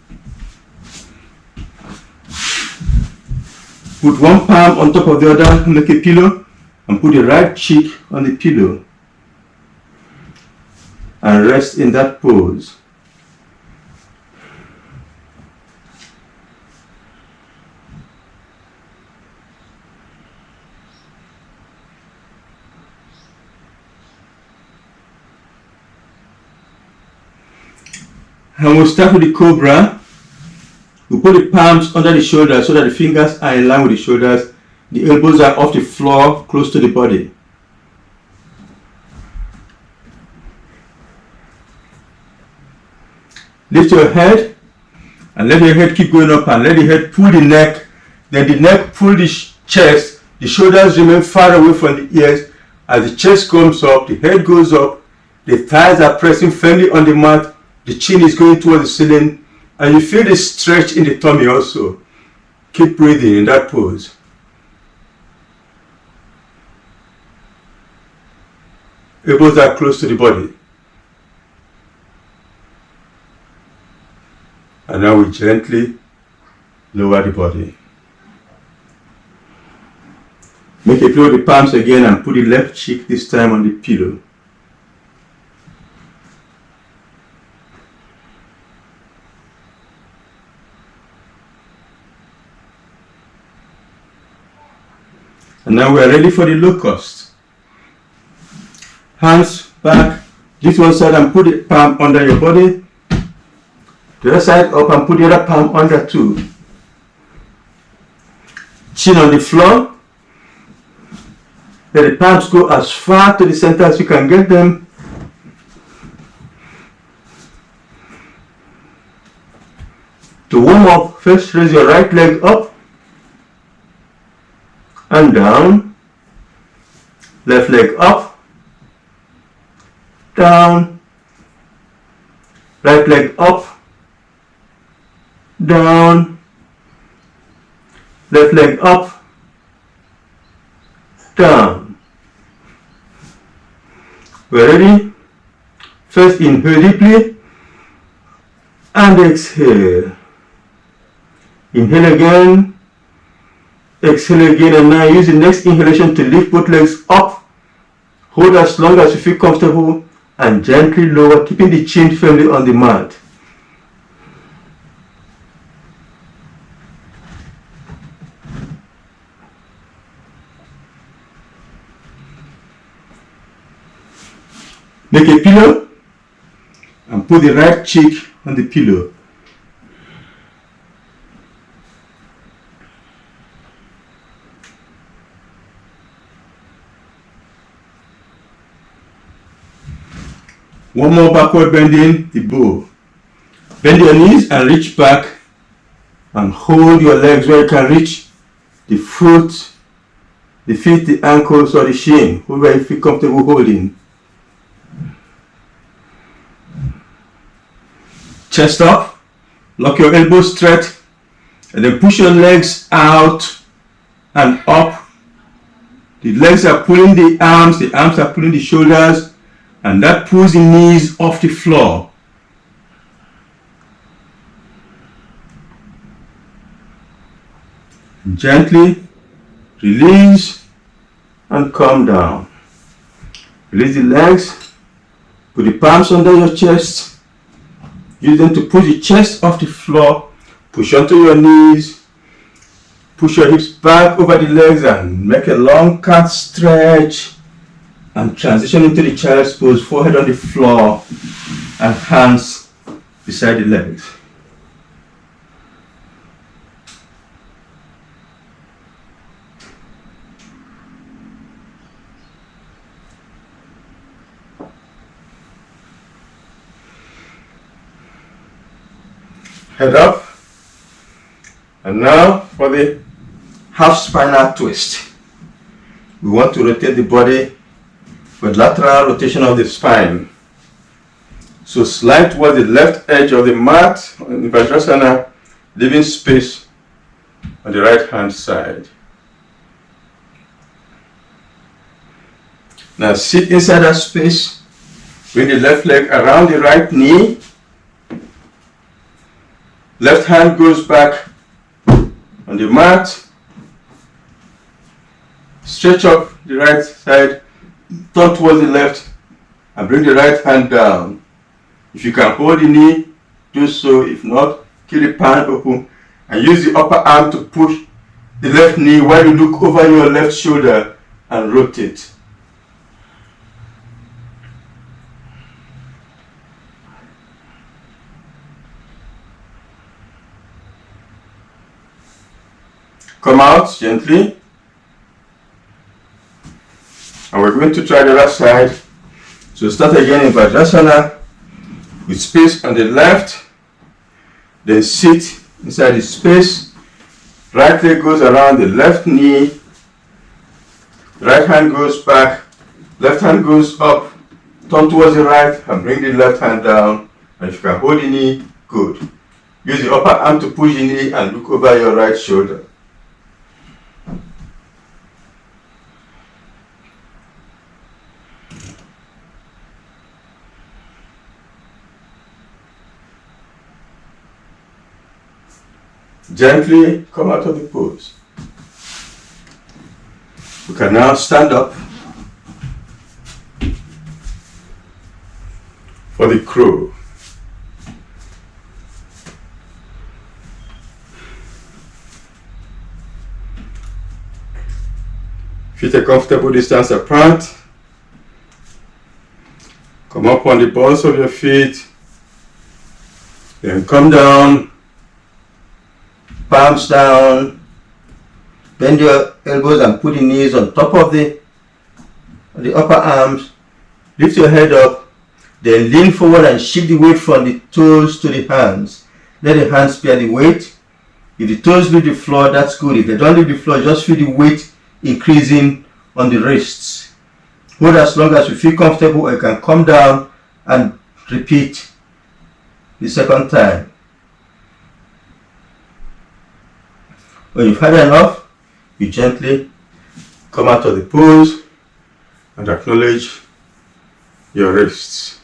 Put one palm on top of the other, make a pillow, and put the right cheek on the pillow and rest in that pose. And we'll start with the cobra. We put the palms under the shoulders so that the fingers are in line with the shoulders. The elbows are off the floor, close to the body. Lift your head and let your head keep going up, and let the head pull the neck. Then the neck pull the chest. The shoulders remain far away from the ears. As the chest comes up, the head goes up. The thighs are pressing firmly on the mat. The chin is going towards the ceiling. And you feel the stretch in the tummy also. Keep breathing in that pose. Elbows are close to the body. And now we gently lower the body. Make a pillow with the palms again and put the left cheek this time on the pillow. And now we are ready for the locust. Hands back, this one side, and put the palm under your body. The other side up and put the other palm under too. Chin on the floor. Let the palms go as far to the center as you can get them. To warm up, first raise your right leg up and down. Left leg up, down. Right leg up, down. Left leg up, down. We're ready. First inhale deeply and exhale. Inhale again, exhale again, and now use the next inhalation to lift both legs up. Hold as long as you feel comfortable and gently lower, keeping the chin firmly on the mat. Make a pillow and put the right cheek on the pillow. One more backward bending, the bow. Bend your knees and reach back and hold your legs where you can reach the foot, the feet, the ankles, or the shin, where you feel comfortable holding. Chest up, lock your elbows straight, and then push your legs out and up. The legs are pulling the arms are pulling the shoulders, and that pulls the knees off the floor. Gently release and come down. Release the legs, put the palms under your chest. Use them to push the chest off the floor. Push onto your knees. Push your hips back over the legs and make a long cat stretch. And transition into the child's pose, forehead on the floor and hands beside the legs. Head up. And now for the half spinal twist. We want to rotate the body with lateral rotation of the spine. So slide towards the left edge of the mat in Vajrasana, leaving space on the right hand side. Now sit inside that space. Bring the left leg around the right knee. Left hand goes back on the mat. Stretch up the right side, turn towards the left, and bring the right hand down. If you can hold the knee, do so. If not, keep the palm open and use the upper arm to push the left knee while you look over your left shoulder and rotate. Come out gently. And we're going to try the other side. So start again in Vajrasana with space on the left. Then sit inside the space. Right leg goes around the left knee. Right hand goes back. Left hand goes up. Turn towards the right and bring the left hand down. And if you can hold the knee, good. Use the upper arm to push the knee and look over your right shoulder. Gently come out of the pose. You can now stand up for the crow. Feet a comfortable distance apart. Come up on the balls of your feet. Then come down. Palms down. Bend your elbows and put the knees on top of the upper arms. Lift your head up. Then lean forward and shift the weight from the toes to the hands. Let the hands bear the weight. If the toes leave the floor, that's good. If they don't leave the floor, just feel the weight increasing on the wrists. Hold as long as you feel comfortable, or you can come down and repeat the second time. When you've had enough, you gently come out of the pose and acknowledge your wrists.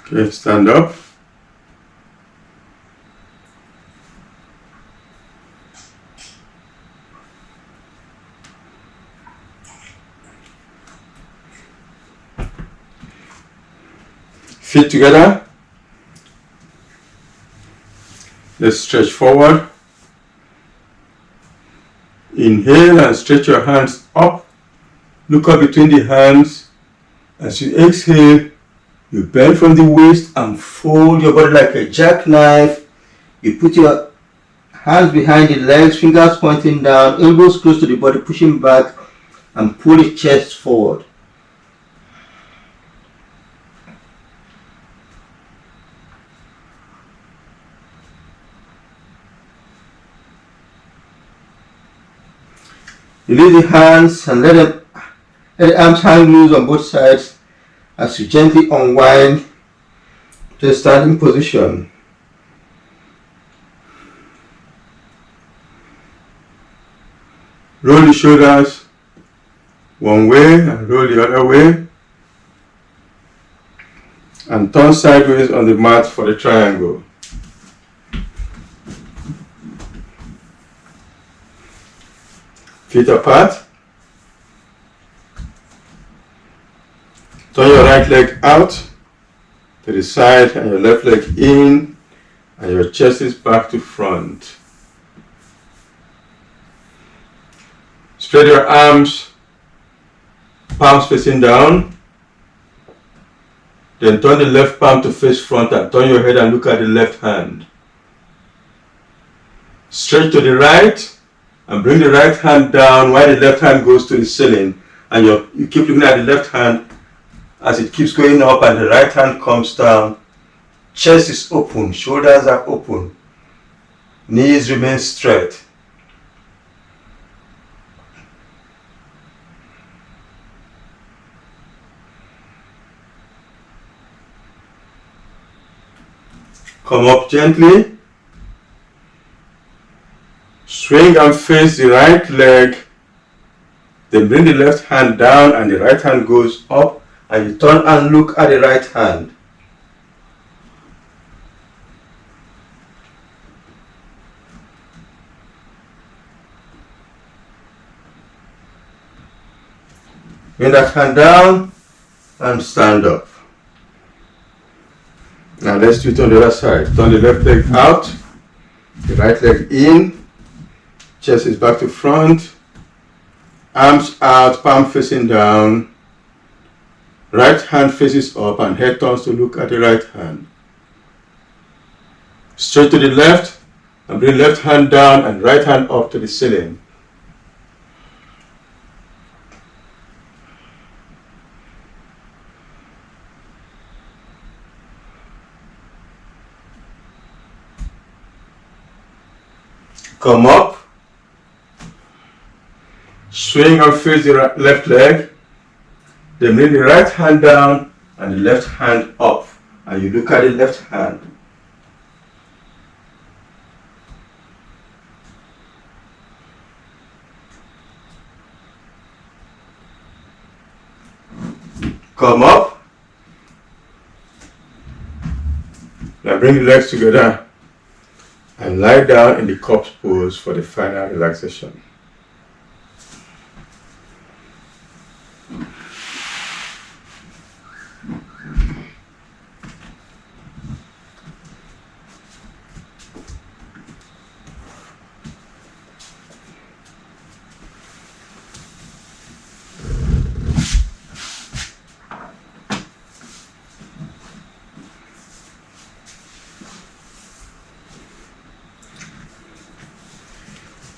Okay, stand up. Feet together. Let's stretch forward. Inhale and stretch your hands up. Look up between the hands. As you exhale, you bend from the waist and fold your body like a jackknife. You put your hands behind the legs, fingers pointing down, elbows close to the body, pushing back, and pull the chest forward. Release the hands and let the arms hang loose on both sides as you gently unwind to a standing position. Roll the shoulders one way and roll the other way. And turn sideways on the mat for the triangle. Feet apart. Turn your right leg out to the side and your left leg in, and your chest is back to front. Spread your arms, palms facing down. Then turn the left palm to face front and turn your head and look at the left hand. Stretch to the right and bring the right hand down while the left hand goes to the ceiling, and you keep looking at the left hand as it keeps going up and the right hand comes down. Chest is open, shoulders are open, knees remain straight. Come up gently. Swing and face the right leg. Then bring the left hand down and the right hand goes up, and you turn and look at the right hand. Bring that hand down and stand up. Now let's do it on the other side. Turn the left leg out The right leg in, chest is back to front, arms out, palm facing down, right hand faces up and head turns to look at the right hand. Straight to the left and bring left hand down and right hand up to the ceiling. Come up, swing and face the left leg, then bring the right hand down and the left hand up, and you look at the left hand. Come up, now bring the legs together and lie down in the corpse pose for the final relaxation.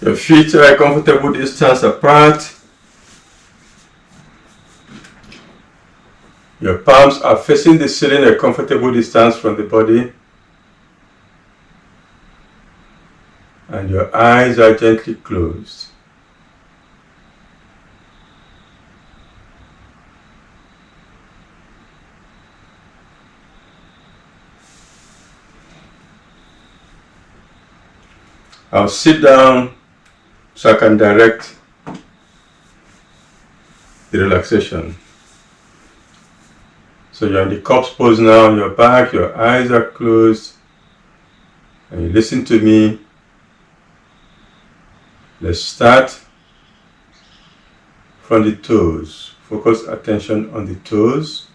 Your feet are a comfortable distance apart. Your palms are facing the ceiling a comfortable distance from the body. And your eyes are gently closed. I'll sit down so I can direct the relaxation. So you're in the corpse pose now, your back, your eyes are closed, and you listen to me. Let's start from the toes. Focus attention on the toes,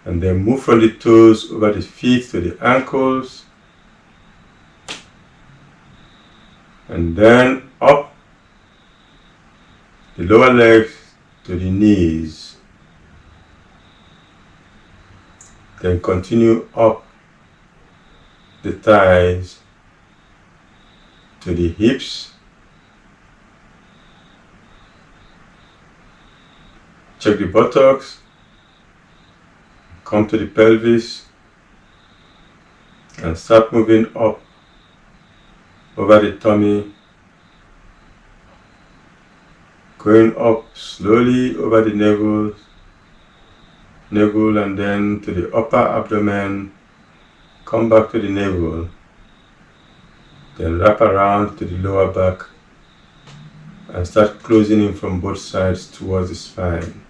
and then move from the toes over the feet to the ankles, and then up the lower legs to the knees. Then continue up the thighs to the hips. Check the buttocks. Come to the pelvis and start moving up over the tummy, going up slowly over the navel and then to the upper abdomen. Come back to the navel, then wrap around to the lower back and start closing in from both sides towards the spine.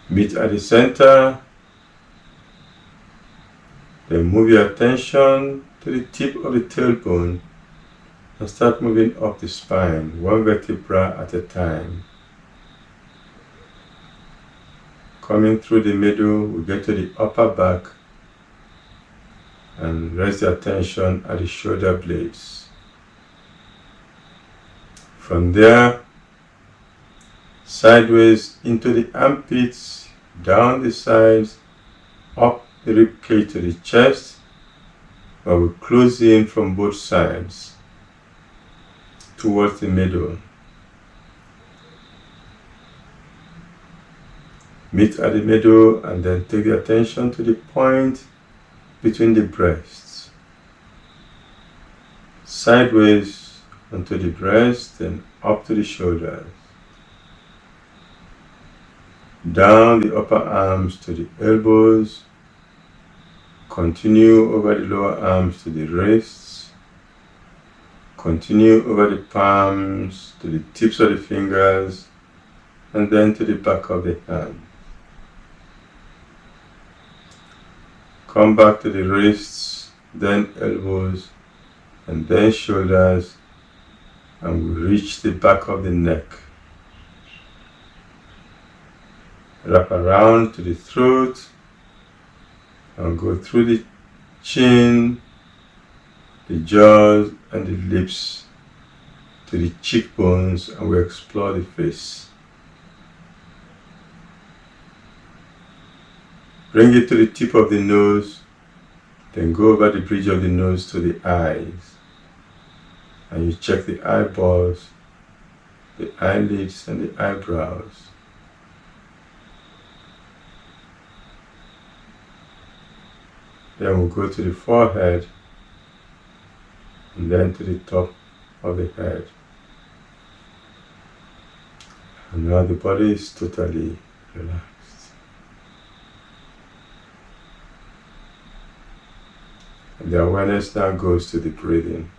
Meet at the center. Then move your attention to the tip of the tailbone and start moving up the spine, one vertebra at a time. Coming through the middle, we get to the upper back and rest the attention at the shoulder blades. From there, sideways into the armpits, down the sides, up the rib cage to the chest, where we close in from both sides towards the middle. Meet at the middle and then take the attention to the point between the breasts. Sideways onto the breast and up to the shoulders. Down the upper arms to the elbows. Continue over the lower arms to the wrists. Continue over the palms to the tips of the fingers and then to the back of the hand. Come back to the wrists, then elbows, and then shoulders, and we reach the back of the neck. Wrap around to the throat, and go through the chin, the jaws and the lips to the cheekbones, and we explore the face. Bring it to the tip of the nose, then go over the bridge of the nose to the eyes, and you check the eyeballs, the eyelids and the eyebrows. Then we'll go to the forehead and then to the top of the head. And now the body is totally relaxed. And the awareness now goes to the breathing.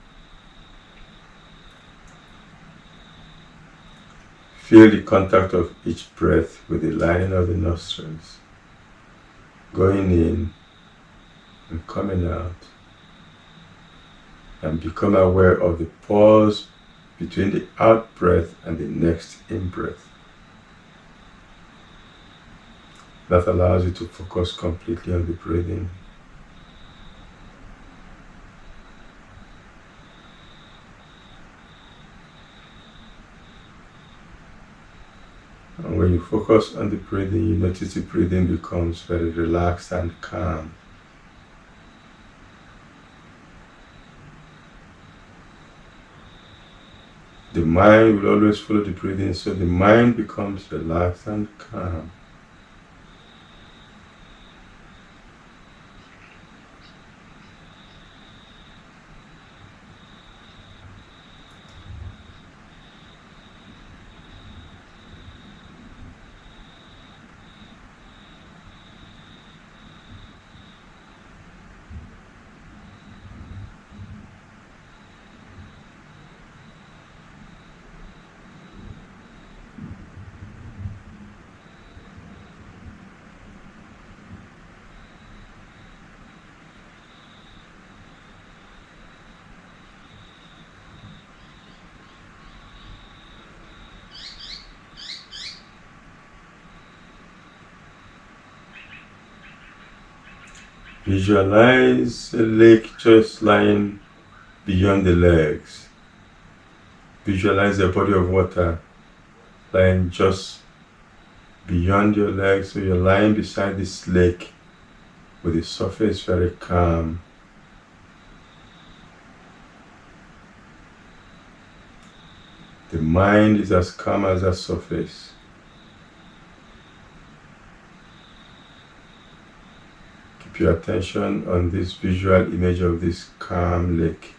Feel the contact of each breath with the lining of the nostrils, going in and coming out, and become aware of the pause between the out breath and the next in breath. That allows you to focus completely on the breathing. And when you focus on the breathing, you notice the breathing becomes very relaxed and calm. The mind will always follow the breathing, so the mind becomes relaxed and calm. Visualize a lake just lying beyond the legs. Visualize a body of water lying just beyond your legs, so you're lying beside this lake with the surface very calm. The mind is as calm as that surface. Keep your attention on this visual image of this calm lake.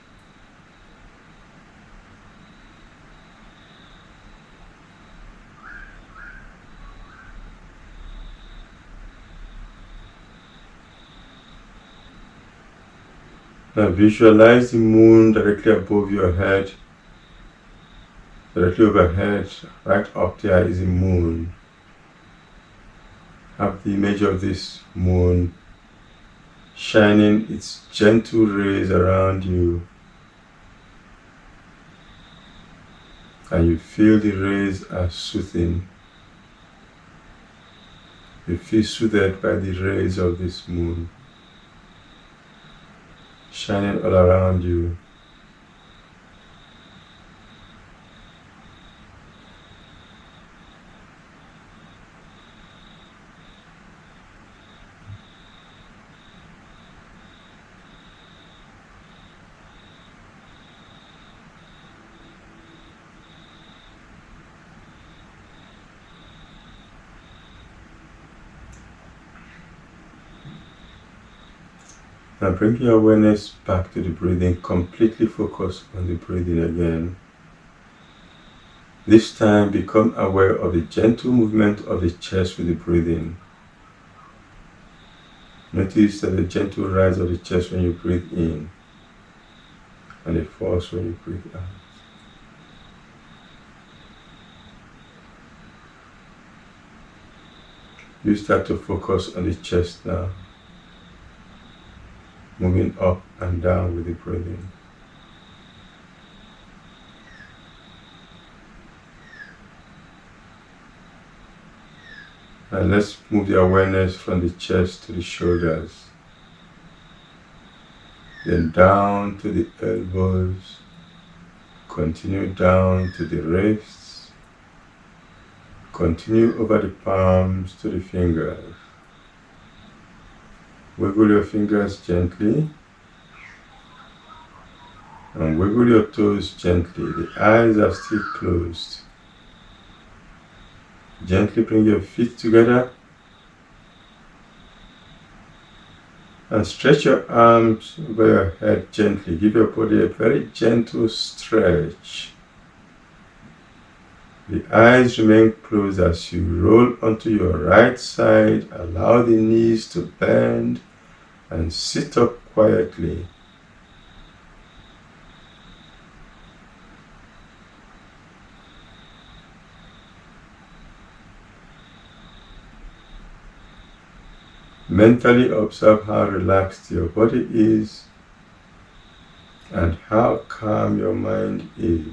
Now visualize the moon directly above your head. Directly overhead, right up there is the moon. Have the image of this moon shining its gentle rays around you. And you feel the rays are soothing. You feel soothed by the rays of this moon, shining all around you. Now bring your awareness back to the breathing, completely focus on the breathing again. This time become aware of the gentle movement of the chest with the breathing. Notice that the gentle rise of the chest when you breathe in and the force when you breathe out. You start to focus on the chest now, moving up and down with the breathing. And let's move the awareness from the chest to the shoulders. then down to the elbows, continue down to the wrists, continue over the palms to the fingers. Wiggle your fingers gently and wiggle your toes gently. The eyes are still closed. Gently bring your feet together and stretch your arms over your head gently. Give your body a very gentle stretch. The eyes remain closed as you roll onto your right side. Allow the knees to bend and sit up quietly. Mentally observe how relaxed your body is and how calm your mind is.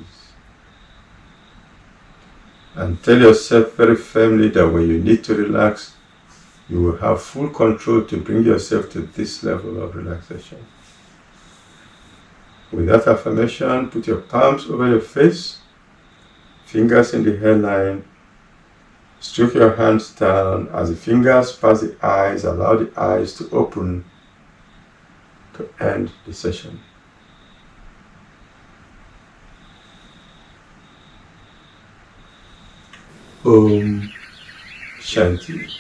And tell yourself very firmly that when you need to relax, you will have full control to bring yourself to this level of relaxation. With that affirmation, put your palms over your face, fingers in the hairline. Stroke your hands down. As the fingers pass the eyes, allow the eyes to open to end the session. Om Shanti.